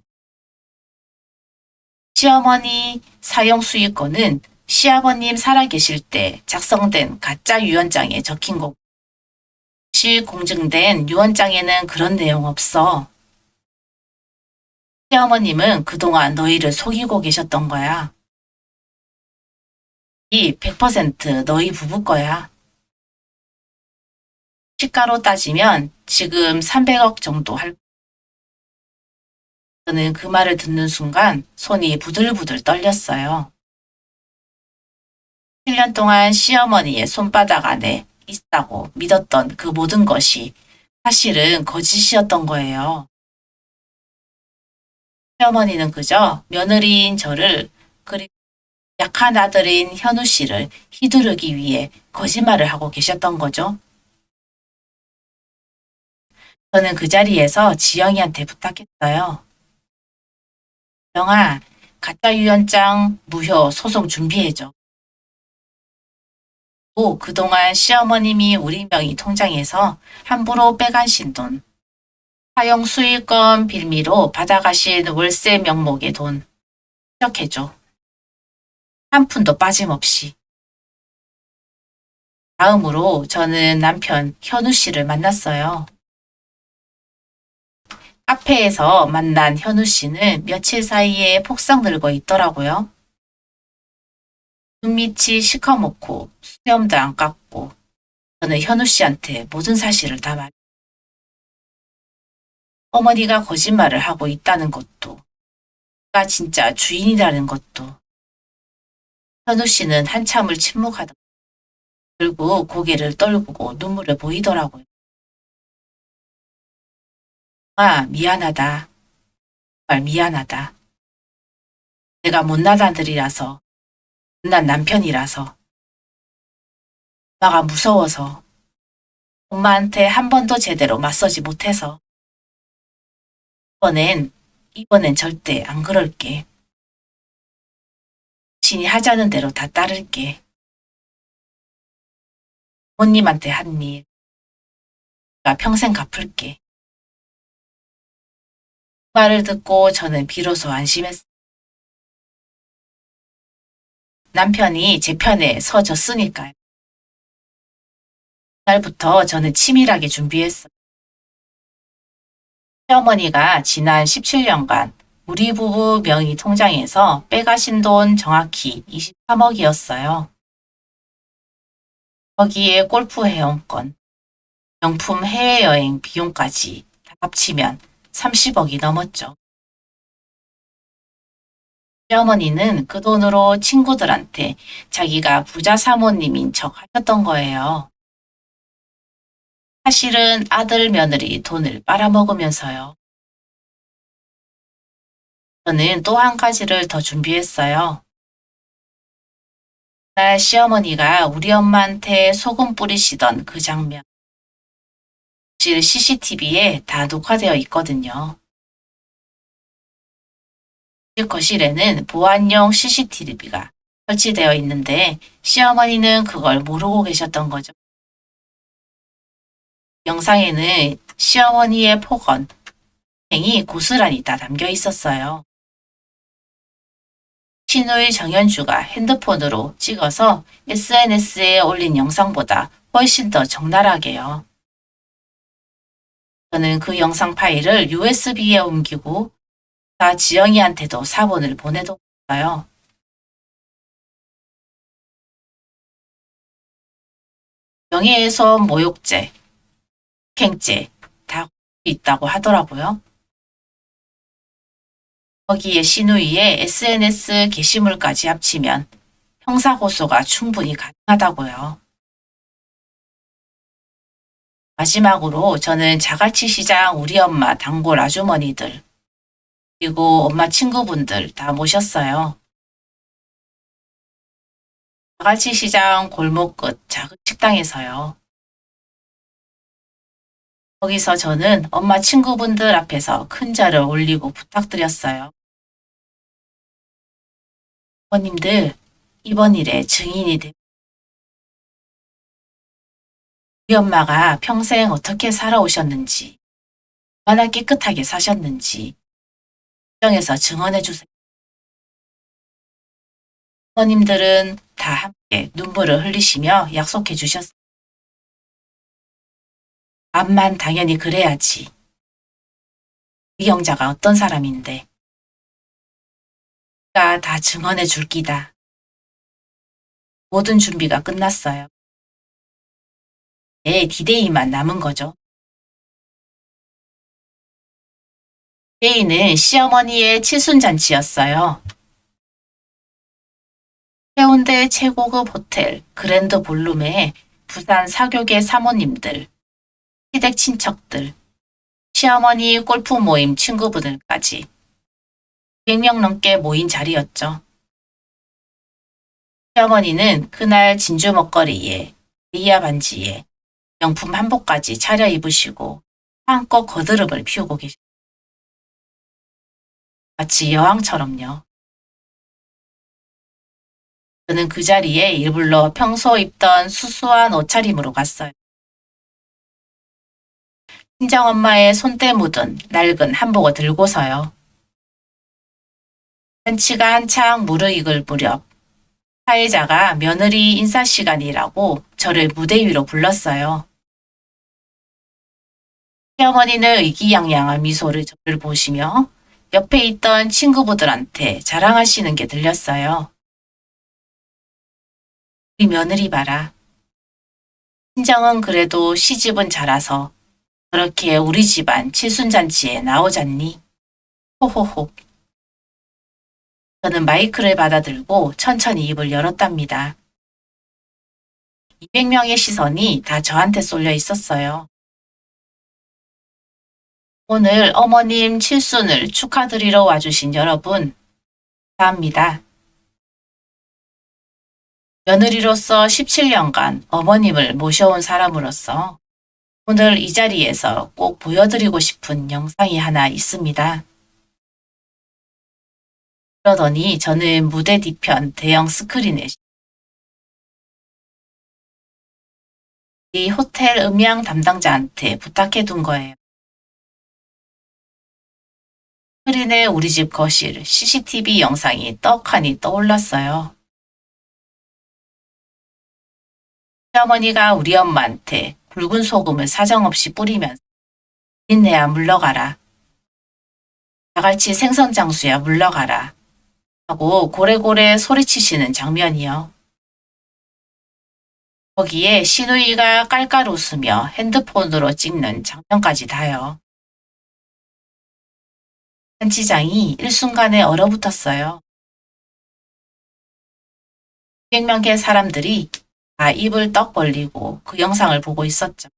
A: 시어머니 사용 수익권은 시아버님 살아계실 때 작성된 가짜 유언장에 적힌 거고 시 공증된 유언장에는 그런 내용 없어. 시어머님은 그동안 너희를 속이고 계셨던 거야. 이 100% 너희 부부 거야. 시가로 따지면 지금 300억 정도 할. 저는 그 말을 듣는 순간 손이 부들부들 떨렸어요. 7년 동안 시어머니의 손바닥 안에 있다고 믿었던 그 모든 것이 사실은 거짓이었던 거예요. 시어머니는 그저 며느리인 저를 그리고 약한 아들인 현우 씨를 휘두르기 위해 거짓말을 하고 계셨던 거죠. 저는 그 자리에서 지영이한테 부탁했어요. 영아, 가짜 유언장 무효 소송 준비해줘. 또 그동안 시어머님이 우리 명의 통장에서 함부로 빼간신 돈 사용 수익금 빌미로 받아가신 월세 명목의 돈 추적해줘. 한 푼도 빠짐없이. 다음으로 저는 남편 현우 씨를 만났어요. 카페에서 만난 현우 씨는 며칠 사이에 폭삭 늙어 있더라고요. 눈밑이 시커멓고 수염도 안 깎고 저는 현우 씨한테 모든 사실을 다 말. 어머니가 거짓말을 하고 있다는 것도, 가 진짜 주인이라는 것도. 현우 씨는 한참을 침묵하다. 그리고 고개를 떨구고 눈물을 보이더라고요. 아, 미안하다. 정말 미안하다. 내가 못난 아들이라서, 못난 남편이라서, 엄마가 무서워서, 엄마한테 한 번도 제대로 맞서지 못해서, 이번엔 절대 안 그럴게. 신이 하자는 대로 다 따를게. 부모님한테 한 일, 내가 평생 갚을게. 그 말을 듣고 저는 비로소 안심했어요. 남편이 제 편에 서줬으니까요. 그날부터 저는 치밀하게 준비했어요. 시어머니가 지난 17년간 우리 부부 명의 통장에서 빼가신 돈 정확히 23억이었어요. 거기에 골프 회원권, 명품 해외여행 비용까지 다 합치면 30억이 넘었죠. 시어머니는 그 돈으로 친구들한테 자기가 부자 사모님인 척 하셨던 거예요. 사실은 아들 며느리 돈을 빨아먹으면서요. 저는 또 한 가지를 더 준비했어요. 날 시어머니가 우리 엄마한테 소금 뿌리시던 그 장면. 실 CCTV에 다 녹화되어 있거든요. 거실에는 보안용 CCTV가 설치되어 있는데 시어머니는 그걸 모르고 계셨던 거죠. 영상에는 시어머니의 폭언, 행이 고스란히 다 담겨 있었어요. 친의 정현주가 핸드폰으로 찍어서 SNS에 올린 영상보다 훨씬 더 적나라하게요. 저는 그 영상 파일을 USB에 옮기고 다 지영이한테도 사본을 보내뒀어요. 명예훼손 모욕죄, 폭행죄 다 있다고 하더라고요. 거기에 신우이의 SNS 게시물까지 합치면 형사고소가 충분히 가능하다고요. 마지막으로 저는 자갈치 시장 우리 엄마 단골 아주머니들 그리고 엄마 친구분들 다 모셨어요. 자갈치 시장 골목 끝 작은 식당에서요. 거기서 저는 엄마 친구분들 앞에서 큰 절을 올리고 부탁드렸어요. 어머님들, 이번 일에 증인이 되 우리 엄마가 평생 어떻게 살아오셨는지, 얼마나 깨끗하게 사셨는지 정에서 증언해 주세요. 어머님들은 다 함께 눈물을 흘리시며 약속해 주셨어요. 암만 당연히 그래야지. 우리 영자가 어떤 사람인데. 내가 다 증언해 줄 기다. 모든 준비가 끝났어요. 디데이만 남은 거죠. 디데이는 시어머니의 칠순잔치였어요. 해운대 최고급 호텔 그랜드 볼룸에 부산 사교계 사모님들, 시댁 친척들, 시어머니 골프 모임 친구분들까지 200명 넘게 모인 자리였죠. 시어머니는 그날 진주 먹거리에 데이아 반지에 명품 한복까지 차려입으시고 한껏 거드름을 피우고 계셨어요. 마치 여왕처럼요. 저는 그 자리에 일부러 평소 입던 수수한 옷차림으로 갔어요. 친정엄마의 손때 묻은 낡은 한복을 들고서요. 잔치가 한창 무르익을 무렵 사회자가 며느리 인사 시간이라고 저를 무대 위로 불렀어요. 시어머니는 의기양양한 미소를 저를 보시며 옆에 있던 친구분들한테 자랑하시는 게 들렸어요. 우리 며느리 봐라. 친정은 그래도 시집은 잘와서 그렇게 우리 집안 칠순잔치에 나오잖니. 호호호. 저는 마이크를 받아들고 천천히 입을 열었답니다. 200명의 시선이 다 저한테 쏠려 있었어요. 오늘 어머님 칠순을 축하드리러 와주신 여러분, 감사합니다. 며느리로서 17년간 어머님을 모셔온 사람으로서 오늘 이 자리에서 꼭 보여드리고 싶은 영상이 하나 있습니다. 그러더니 저는 무대 뒤편 대형 스크린에 이 호텔 음향 담당자한테 부탁해둔 거예요. 스크린에 우리 집 거실 CCTV 영상이 떡하니 떠올랐어요. 시어머니가 우리 엄마한테 굵은 소금을 사정없이 뿌리면서 인내야 물러가라. 다같이 생선장수야 물러가라. 하고 고래고래 소리치시는 장면이요. 거기에 시누이가 깔깔 웃으며 핸드폰으로 찍는 장면까지 다요. 잔치장이 일순간에 얼어붙었어요. 200명의 사람들이 다 입을 떡 벌리고 그 영상을 보고 있었죠.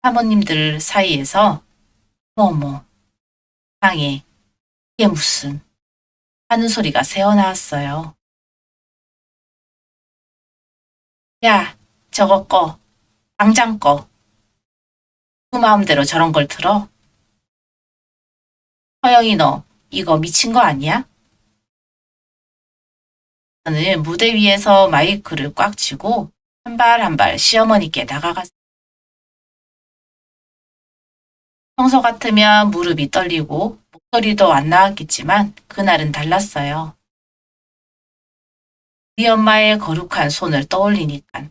A: 사모님들 사이에서 어머, 상해, 이게 무슨 하는 소리가 새어나왔어요. 야, 저거 꺼. 당장 꺼. 그 마음대로 저런 걸 틀어? 허영이 너 이거 미친 거 아니야? 저는 무대 위에서 마이크를 꽉 쥐고 한 발 한 발 시어머니께 다가갔어요. 평소 같으면 무릎이 떨리고 목소리도 안 나왔겠지만 그날은 달랐어요. 우리 엄마의 거룩한 손을 떠올리니까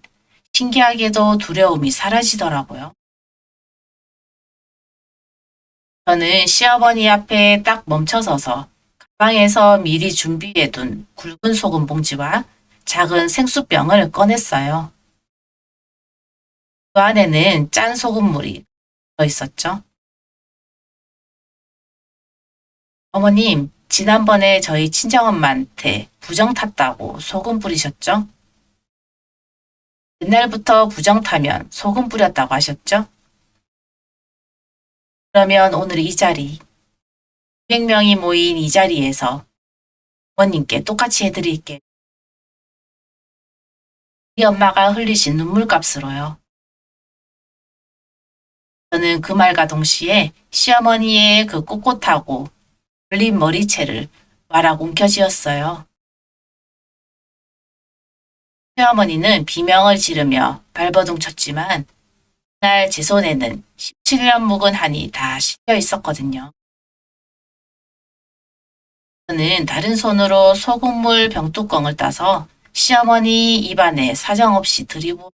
A: 신기하게도 두려움이 사라지더라고요. 저는 시어머니 앞에 딱 멈춰서서 가방에서 미리 준비해둔 굵은 소금 봉지와 작은 생수병을 꺼냈어요. 그 안에는 짠 소금물이 들어있었죠. 어머님, 지난번에 저희 친정엄마한테 부정 탔다고 소금 뿌리셨죠? 옛날부터 부정 타면 소금 뿌렸다고 하셨죠? 그러면 오늘 이 자리, 200명이 모인 이 자리에서 어머님께 똑같이 해드릴게요. 우리 엄마가 흘리신 눈물값으로요. 저는 그 말과 동시에 시어머니의 그 꼿꼿하고 올린 머리채를 와락 움켜쥐었어요. 시어머니는 비명을 지르며 발버둥 쳤지만 그날 제 손에는 17년 묵은 한이 다 씻겨 있었거든요. 저는 다른 손으로 소금물 병뚜껑을 따서 시어머니 입안에 사정없이 들이부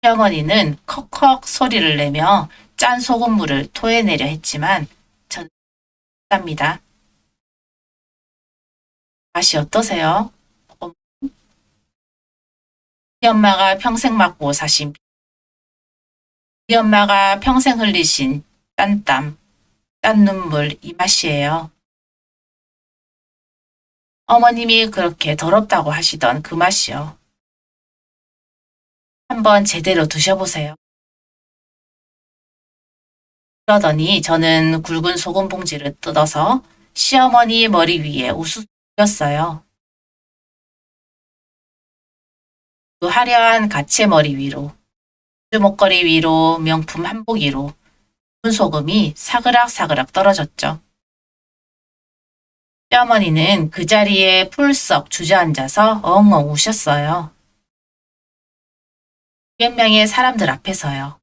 A: 시어머니는 컥컥 소리를 내며 짠 소금물을 토해내려 했지만 저는 합니다. 맛이 어떠세요? 우리 엄마가 평생 맞고 사신 우리 엄마가 평생 흘리신 짠 땀, 짠 눈물 이 맛이에요. 어머님이 그렇게 더럽다고 하시던 그 맛이요. 한번 제대로 드셔보세요. 그러더니 저는 굵은 소금 봉지를 뜯어서 시어머니 머리 위에 우수수 뿌렸어요. 그 화려한 가채머리 위로, 목걸이 위로, 명품 한복 위로 굵은 소금이 사그락사그락 떨어졌죠. 시어머니는 그 자리에 풀썩 주저앉아서 엉엉 우셨어요. 200명의 사람들 앞에서요.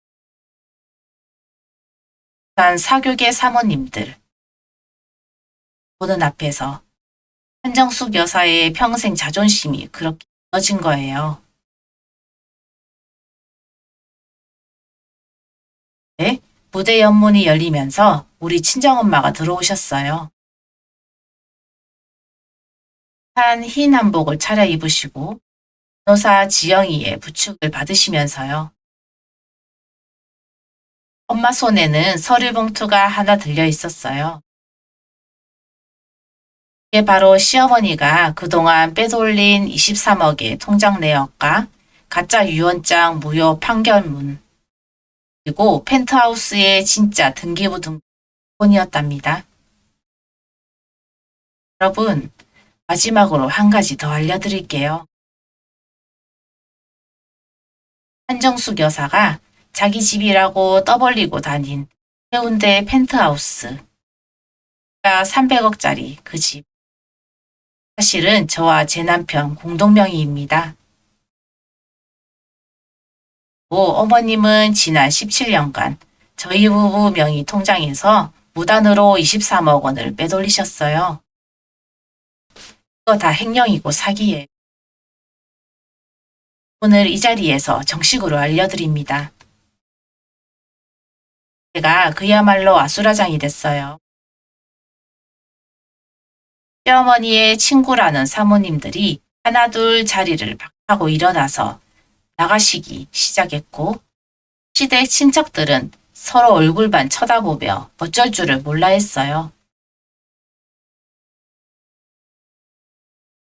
A: 단 사교계 사모님들 보는 앞에서 한정숙 여사의 평생 자존심이 그렇게 무너진 거예요. 네? 무대 연문이 열리면서 우리 친정엄마가 들어오셨어요. 한 흰 한복을 차려입으시고 변호사 지영이의 부축을 받으시면서요. 엄마 손에는 서류 봉투가 하나 들려 있었어요. 이게 바로 시어머니가 그동안 빼돌린 23억의 통장 내역과 가짜 유언장 무효 판결문 그리고 펜트하우스의 진짜 등기부 등본이었답니다. 여러분, 마지막으로 한 가지 더 알려드릴게요. 한정숙 여사가 자기 집이라고 떠벌리고 다닌 해운대 펜트하우스 300억짜리 그 집. 사실은 저와 제 남편 공동명의입니다. 어머님은 지난 17년간 저희 부부 명의 통장에서 무단으로 23억 원을 빼돌리셨어요. 이거 다 횡령이고 사기예요. 오늘 이 자리에서 정식으로 알려드립니다. 제가 그야말로 아수라장이 됐어요. 시어머니의 친구라는 사모님들이 하나둘 자리를 박차고 일어나서 나가시기 시작했고 시댁 친척들은 서로 얼굴만 쳐다보며 어쩔 줄을 몰라 했어요.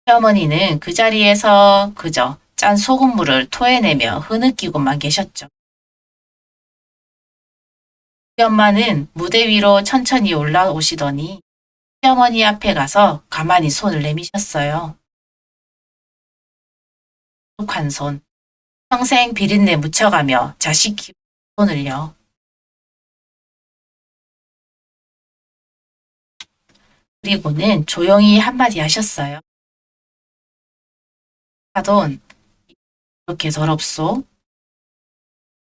A: 시어머니는 그 자리에서 그저 짠 소금물을 토해내며 흐느끼고만 계셨죠. 우리 엄마는 무대 위로 천천히 올라오시더니 시어머니 앞에 가서 가만히 손을 내미셨어요. 한 손. 평생 비린내 묻혀가며 자식 키우는 손을요. 그리고는 조용히 한마디 하셨어요. 사돈, 이렇게 더럽소?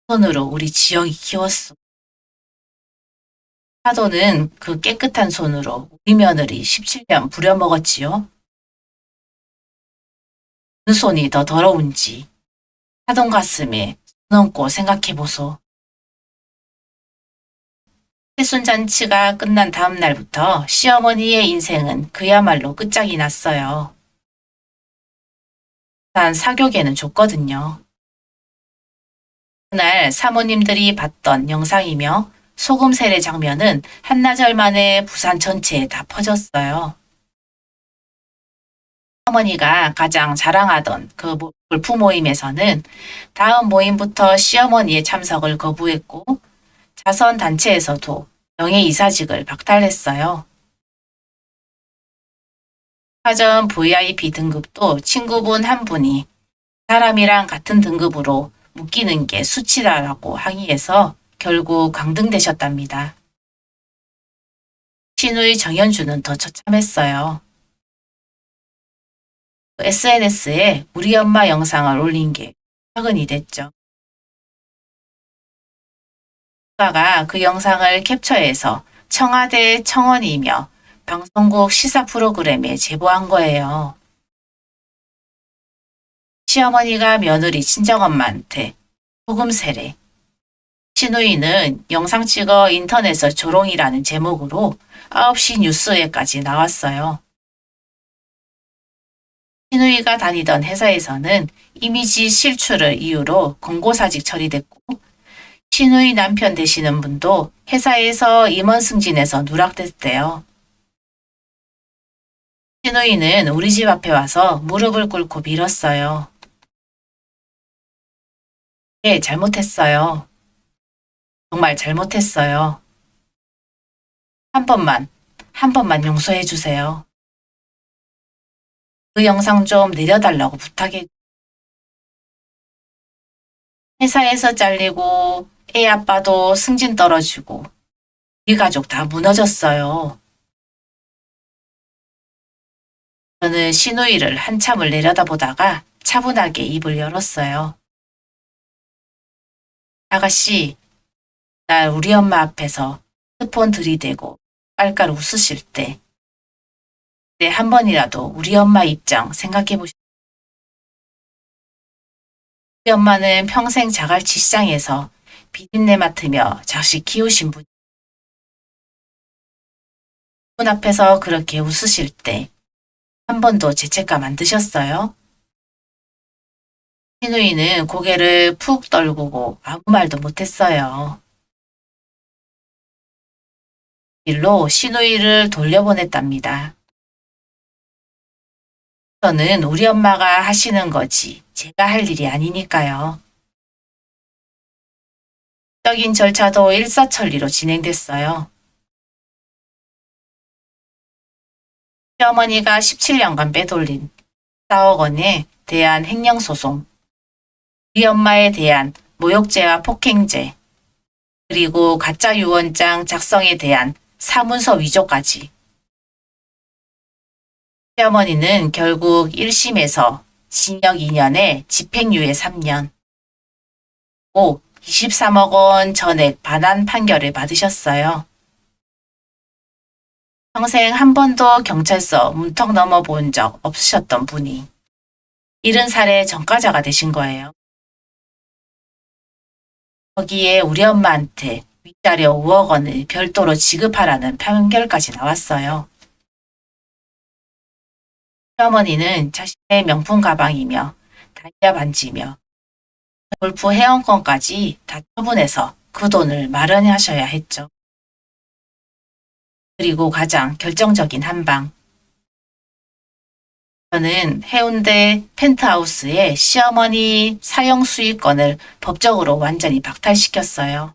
A: 손으로 우리 지영이 키웠소. 사돈은 그 깨끗한 손으로 우리 며느리 17년 부려먹었지요. 그 손이 더 더러운지 사돈 가슴에 손 얹고 생각해보소. 세순잔치가 끝난 다음 날부터 시어머니의 인생은 그야말로 끝장이 났어요. 단 사교계는 줬거든요. 그날 사모님들이 봤던 영상이며 소금 세례 장면은 한나절 만에 부산 전체에 다 퍼졌어요. 어머니가 가장 자랑하던 그 골프 모임에서는 다음 모임부터 시어머니의 참석을 거부했고 자선 단체에서도 명예이사직을 박탈했어요. 사전 VIP 등급도 친구분 한 분이 사람이랑 같은 등급으로 묶이는 게 수치다라고 항의해서 결국 강등되셨답니다. 신우이 정현주는 더 처참했어요. SNS에 우리 엄마 영상을 올린 게 최근이 됐죠. 국가가 그 영상을 캡처해서 청와대 청원이며 방송국 시사 프로그램에 제보한 거예요. 시어머니가 며느리 친정엄마한테 소금 세례. 신우이는 영상 찍어 인터넷에 조롱이라는 제목으로 9시 뉴스에까지 나왔어요. 신우이가 다니던 회사에서는 이미지 실추를 이유로 권고사직 처리됐고 신우이 남편 되시는 분도 회사에서 임원 승진해서 누락됐대요. 신우이는 우리 집 앞에 와서 무릎을 꿇고 빌었어요. 네, 잘못했어요. 정말 잘못했어요. 한 번만 용서해 주세요. 그 영상 좀 내려달라고 부탁해. 회사에서 잘리고 애 아빠도 승진 떨어지고 우리 가족 다 무너졌어요. 저는 신우이를 한참을 내려다보다가 차분하게 입을 열었어요. 아가씨, 날 우리 엄마 앞에서 스폰 들이대고 깔깔 웃으실 때, 네, 한 번이라도 우리 엄마 입장 생각해 보셨어요? 우리 엄마는 평생 자갈치 시장에서 비린내 맡으며 자식 키우신 분. 분 앞에서 그렇게 웃으실 때, 한 번도 죄책감 안 드셨어요? 시누이는 고개를 푹 떨구고 아무 말도 못했어요. 일로 시누이를 돌려보냈답니다. 저는 우리 엄마가 하시는 거지 제가 할 일이 아니니까요. 적인 절차도 일사천리로 진행됐어요. 시어머니가 17년간 빼돌린 4억 원에 대한 횡령소송, 우리 엄마에 대한 모욕죄와 폭행죄, 그리고 가짜 유언장 작성에 대한 사문서 위조까지. 시어머니는 결국 1심에서 징역 2년에 집행유예 3년, 꼭 23억 원 전액 반환 판결을 받으셨어요. 평생 한 번도 경찰서 문턱 넘어 본 적 없으셨던 분이 70살의 전과자가 되신 거예요. 거기에 우리 엄마한테 윗자료 5억 원을 별도로 지급하라는 판결까지 나왔어요. 시어머니는 자신의 명품 가방이며 다이아 반지며 골프 회원권까지 다 처분해서 그 돈을 마련하셔야 했죠. 그리고 가장 결정적인 한 방. 저는 해운대 펜트하우스의 시어머니 사용 수익권을 법적으로 완전히 박탈시켰어요.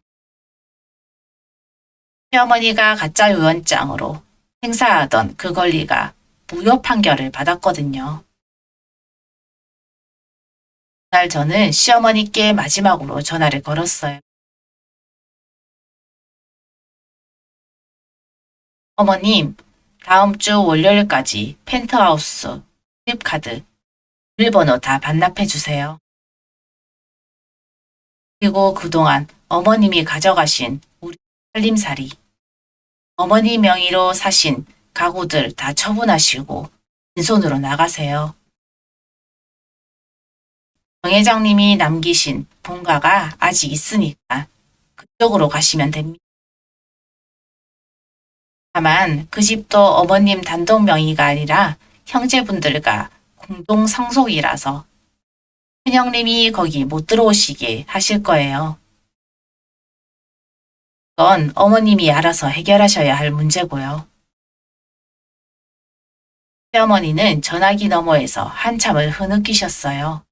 A: 시어머니가 가짜 유언장으로 행사하던 그 권리가 무효 판결을 받았거든요. 그날 저는 시어머니께 마지막으로 전화를 걸었어요. 어머님, 다음 주 월요일까지 펜트하우스 수입카드 비밀번호 다 반납해 주세요. 그리고 그동안 어머님이 가져가신 우리 살림살이, 어머니 명의로 사신 가구들 다 처분하시고 빈손으로 나가세요. 정 회장님이 남기신 본가가 아직 있으니까 그쪽으로 가시면 됩니다. 다만 그 집도 어머님 단독 명의가 아니라 형제분들과 공동 상속이라서 큰형님이 거기 못 들어오시게 하실 거예요. 그건 어머님이 알아서 해결하셔야 할 문제고요. 시어머니는 전화기 너머에서 한참을 흐느끼셨어요.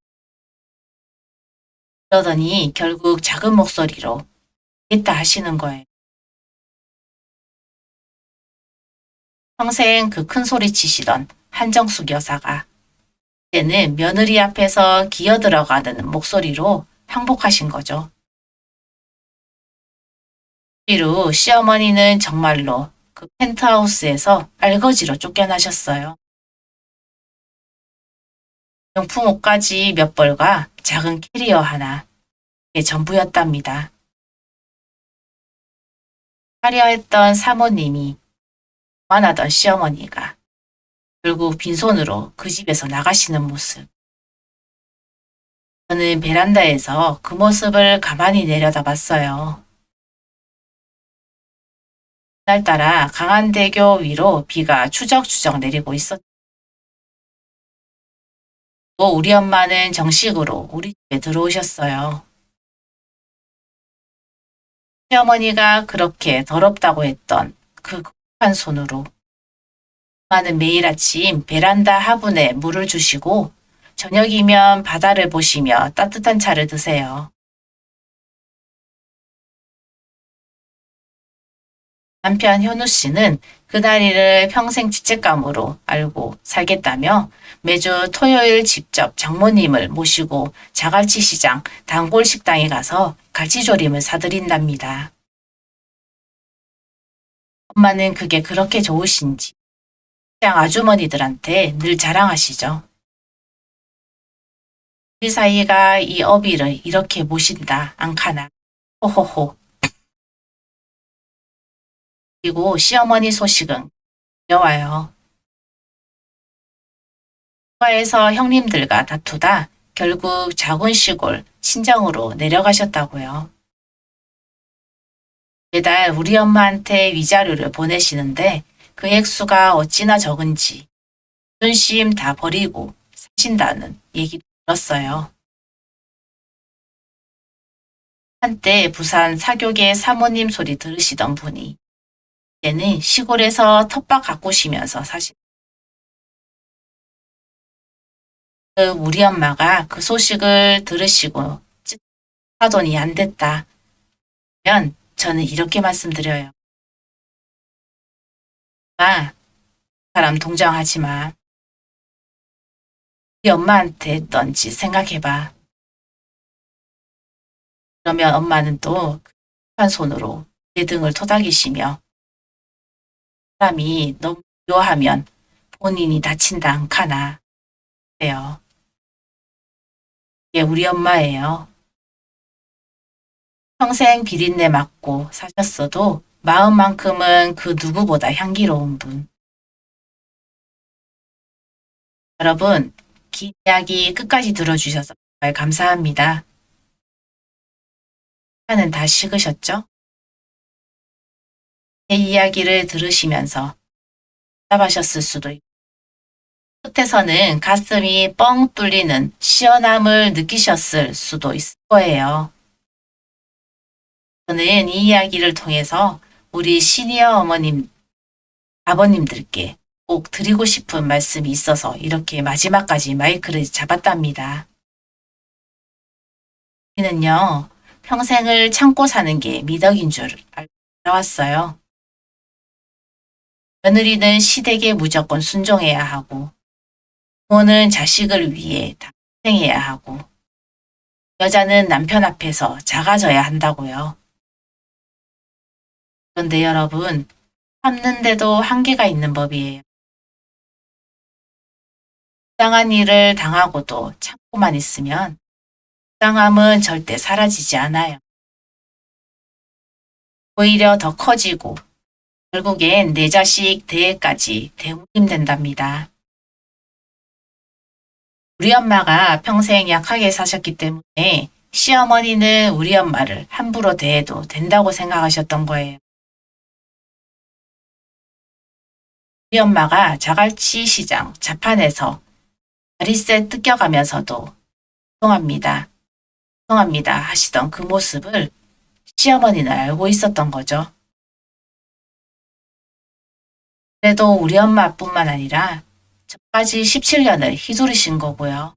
A: 그러더니 결국 작은 목소리로 알겠다 하시는 거예요. 평생 그 큰 소리 치시던 한정숙 여사가 이제는 며느리 앞에서 기어들어가는 목소리로 항복하신 거죠. 뒤로 시어머니는 정말로 그 펜트하우스에서 알거지로 쫓겨나셨어요. 명품 옷까지 몇 벌과 작은 캐리어 하나, 그게 전부였답니다. 화려했던 사모님이 만하던 시어머니가 결국 빈손으로 그 집에서 나가시는 모습. 저는 베란다에서 그 모습을 가만히 내려다봤어요. 그날따라 강한대교 위로 비가 추적추적 내리고 있었고 우리 엄마는 정식으로 우리 집에 들어오셨어요. 시어머니가 그렇게 더럽다고 했던 그 급한 손으로 엄마는 매일 아침 베란다 화분에 물을 주시고 저녁이면 바다를 보시며 따뜻한 차를 드세요. 남편 현우 씨는 그날 일을 평생 죄책감으로 알고 살겠다며 매주 토요일 직접 장모님을 모시고 자갈치 시장 단골 식당에 가서 갈치조림을 사드린답니다. 엄마는 그게 그렇게 좋으신지 시장 아주머니들한테 늘 자랑하시죠. 우리 사이가 이 어비를 이렇게 모신다 않카나. 호호호. 그리고 시어머니 소식은 여와요. 과에서 형님들과 다투다 결국 작은 시골 친정으로 내려가셨다고요. 매달 우리 엄마한테 위자료를 보내시는데 그 액수가 어찌나 적은지 존심 다 버리고 사신다는 얘기도 들었어요. 한때 부산 사교계 사모님 소리 들으시던 분이 이제는 시골에서 텃밭 가꾸시면서 사실 우리 엄마가 그 소식을 들으시고 사돈이 안 됐다 면 저는 이렇게 말씀드려요. 아, 사람 동정하지 마. 우리 엄마한테 했던 짓 생각해봐. 그러면 엄마는 또 한 손으로 내 등을 토닥이시며 사람이 너무 미워하면 본인이 다친다 않카나 그래요. 이게 우리 엄마예요. 평생 비린내 맡고 사셨어도 마음만큼은 그 누구보다 향기로운 분. 여러분, 긴 이야기 끝까지 들어주셔서 정말 감사합니다. 시간은 다 식으셨죠? 제 이야기를 들으시면서 답답하셨을 수도 있고 끝에서는 가슴이 뻥 뚫리는 시원함을 느끼셨을 수도 있을 거예요. 저는 이 이야기를 통해서 우리 시니어 어머님, 아버님들께 꼭 드리고 싶은 말씀이 있어서 이렇게 마지막까지 마이크를 잡았답니다. 우리는요, 평생을 참고 사는 게 미덕인 줄 알고 살아왔어요. 며느리는 시댁에 무조건 순종해야 하고, 부모는 자식을 위해 다 희생해야 하고, 여자는 남편 앞에서 작아져야 한다고요. 그런데 여러분, 참는데도 한계가 있는 법이에요. 불쌍한 일을 당하고도 참고만 있으면 불쌍함은 절대 사라지지 않아요. 오히려 더 커지고 결국엔 내 자식 대해까지 대물림된답니다. 우리 엄마가 평생 약하게 사셨기 때문에 시어머니는 우리 엄마를 함부로 대해도 된다고 생각하셨던 거예요. 우리 엄마가 자갈치 시장 자판에서 다리세 뜯겨가면서도 죄송합니다, 죄송합니다 하시던 그 모습을 시어머니는 알고 있었던 거죠. 그래도 우리 엄마뿐만 아니라 저까지 17년을 휘두르신 거고요.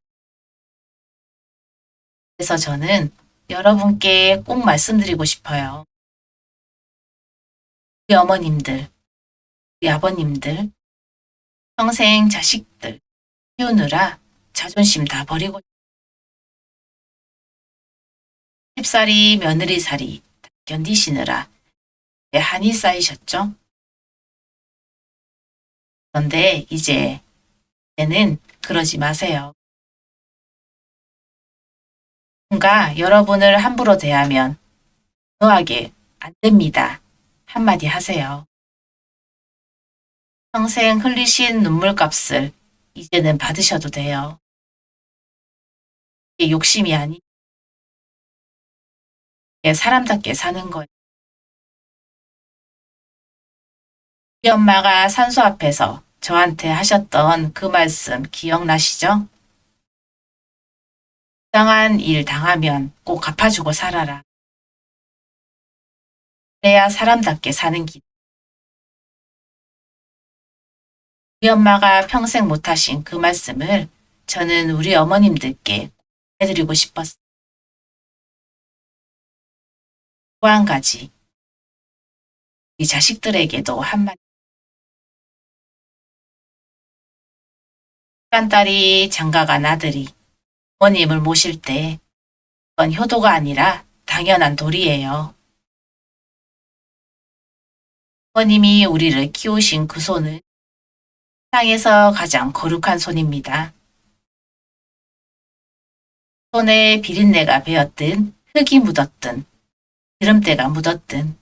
A: 그래서 저는 여러분께 꼭 말씀드리고 싶어요. 우리 어머님들, 우리 아버님들, 평생 자식들 키우느라 자존심 다 버리고 집살이 며느리살이 다 견디시느라 한이 쌓이셨죠? 그런데 이제는 그러지 마세요. 누군가 여러분을 함부로 대하면 단호하게 안 됩니다. 한마디 하세요. 평생 흘리신 눈물값을 이제는 받으셔도 돼요. 이게 욕심이 아니, 이게 사람답게 사는 거예요. 우리 엄마가 산소 앞에서 저한테 하셨던 그 말씀 기억나시죠? 부당한 일 당하면 꼭 갚아주고 살아라. 그래야 사람답게 사는 길. 우리 엄마가 평생 못하신 그 말씀을 저는 우리 어머님들께 해드리고 싶었어요. 또 한 가지, 우리 자식들에게도 한마디. 깐딸이 장가간 아들이 어머님을 모실 때 그건 효도가 아니라 당연한 도리예요. 어머님이 우리를 키우신 그 손은 세상에서 가장 거룩한 손입니다. 손에 비린내가 배었든 흙이 묻었든 기름때가 묻었든.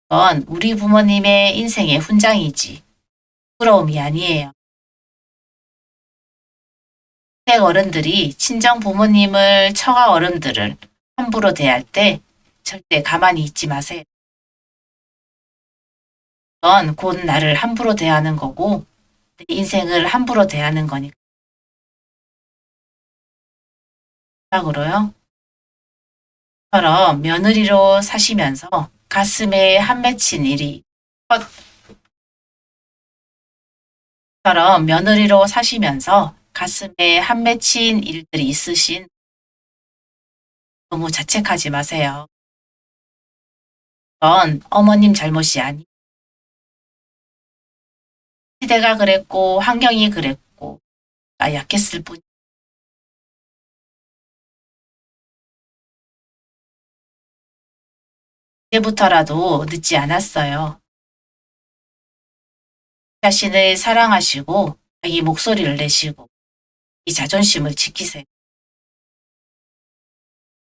A: 그건 우리 부모님의 인생의 훈장이지. 부러움이 아니에요. 시댁 어른들이 친정 부모님을 처가 어른들을 함부로 대할 때 절대 가만히 있지 마세요. 그건 곧 나를 함부로 대하는 거고 내 인생을 함부로 대하는 거니까. 그러요? 처럼 며느리로 사시면서 가슴에 한 맺힌 일이 처럼 며느리로 사시면서 가슴에 한 맺힌 일들이 있으신 너무 자책하지 마세요. 그건 어머님 잘못이 아니. 시대가 그랬고 환경이 그랬고 나 약했을 뿐. 이제부터라도 늦지 않았어요. 자신을 사랑하시고 자기 목소리를 내시고 이 자존심을 지키세요.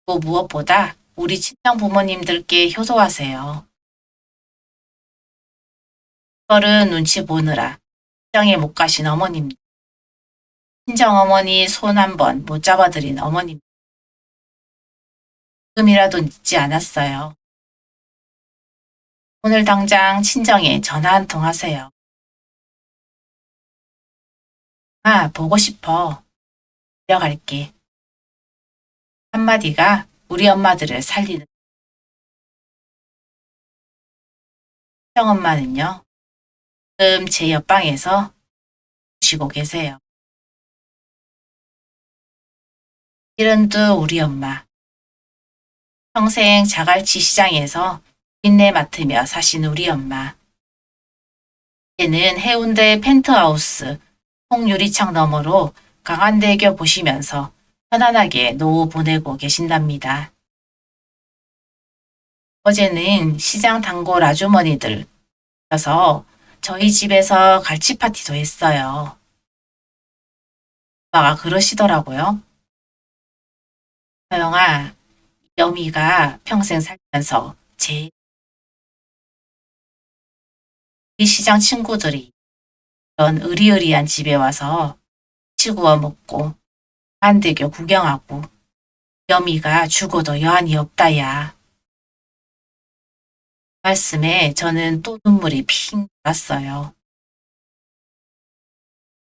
A: 또 무엇보다 우리 친정 부모님들께 효도하세요. 썰은 눈치 보느라 친정에 못 가신 어머님, 친정 어머니 손 한 번 못 잡아드린 어머님, 지금이라도 늦지 않았어요. 오늘 당장 친정에 전화 한 통 하세요. 아, 보고 싶어. 데려갈게. 한마디가 우리 엄마들을 살리는. 친정엄마는요, 지금 제 옆방에서 쉬고 계세요. 이른도 우리 엄마. 평생 자갈치 시장에서 인내 맡으며 사신 우리 엄마. 이제는 해운대 펜트하우스 홍유리창 너머로 강한대교 보시면서 편안하게 노후 보내고 계신답니다. 어제는 시장 단골 아주머니들 셔서 저희 집에서 갈치 파티도 했어요. 오빠가 그러시더라고요. 서영아, 여미가 평생 살면서 제일 우리 시장 친구들이 이런 으리으리한 집에 와서 치구워 먹고 한대교 구경하고 여미가 죽어도 여한이 없다야. 말씀에 저는 또 눈물이 핑 났어요.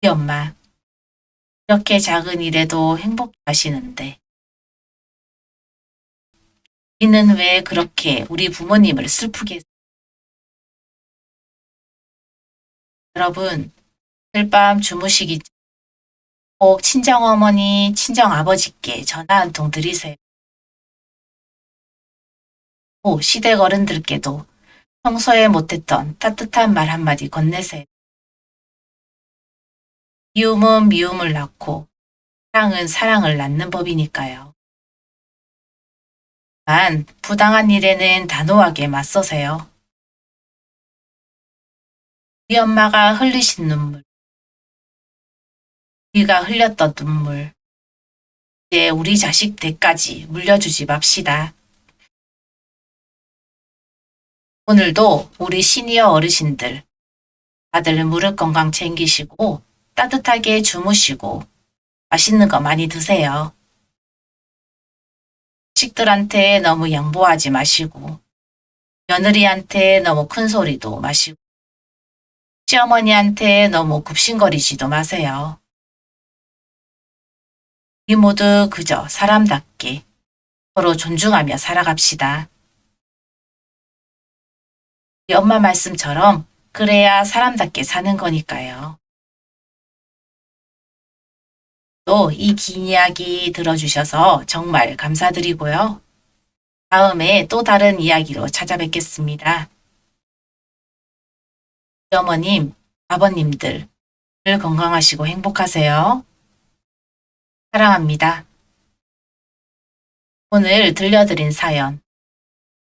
A: 우리 엄마, 이렇게 작은 일에도 행복해 하시는데 우리는 왜 그렇게 우리 부모님을 슬프게 여러분, 오늘 밤 주무시기 전 꼭 친정어머니, 친정아버지께 전화 한 통 드리세요. 또 시댁 어른들께도 평소에 못했던 따뜻한 말 한마디 건네세요. 미움은 미움을 낳고 사랑은 사랑을 낳는 법이니까요. 단 부당한 일에는 단호하게 맞서세요. 우리 엄마가 흘리신 눈물, 우리가 흘렸던 눈물, 이제 우리 자식 대까지 물려주지 맙시다. 오늘도 우리 시니어 어르신들 다들 무릎 건강 챙기시고 따뜻하게 주무시고 맛있는 거 많이 드세요. 자식들한테 너무 양보하지 마시고 며느리한테 너무 큰 소리도 마시고 시어머니한테 너무 굽신거리지도 마세요. 우리 모두 그저 사람답게 서로 존중하며 살아갑시다. 우리 엄마 말씀처럼 그래야 사람답게 사는 거니까요. 또 이 긴 이야기 들어주셔서 정말 감사드리고요. 다음에 또 다른 이야기로 찾아뵙겠습니다. 어머님, 아버님들 늘 건강하시고 행복하세요. 사랑합니다. 오늘 들려드린 사연,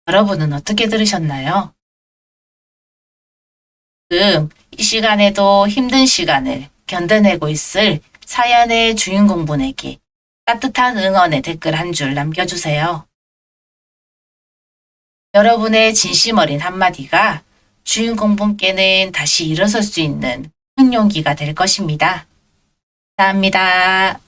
A: 여러분은 어떻게 들으셨나요? 지금 이 시간에도 힘든 시간을 견뎌내고 있을 사연의 주인공분에게 따뜻한 응원의 댓글 한 줄 남겨주세요. 여러분의 진심 어린 한마디가 주인공분께는 다시 일어설 수 있는 큰 용기가 될 것입니다. 감사합니다.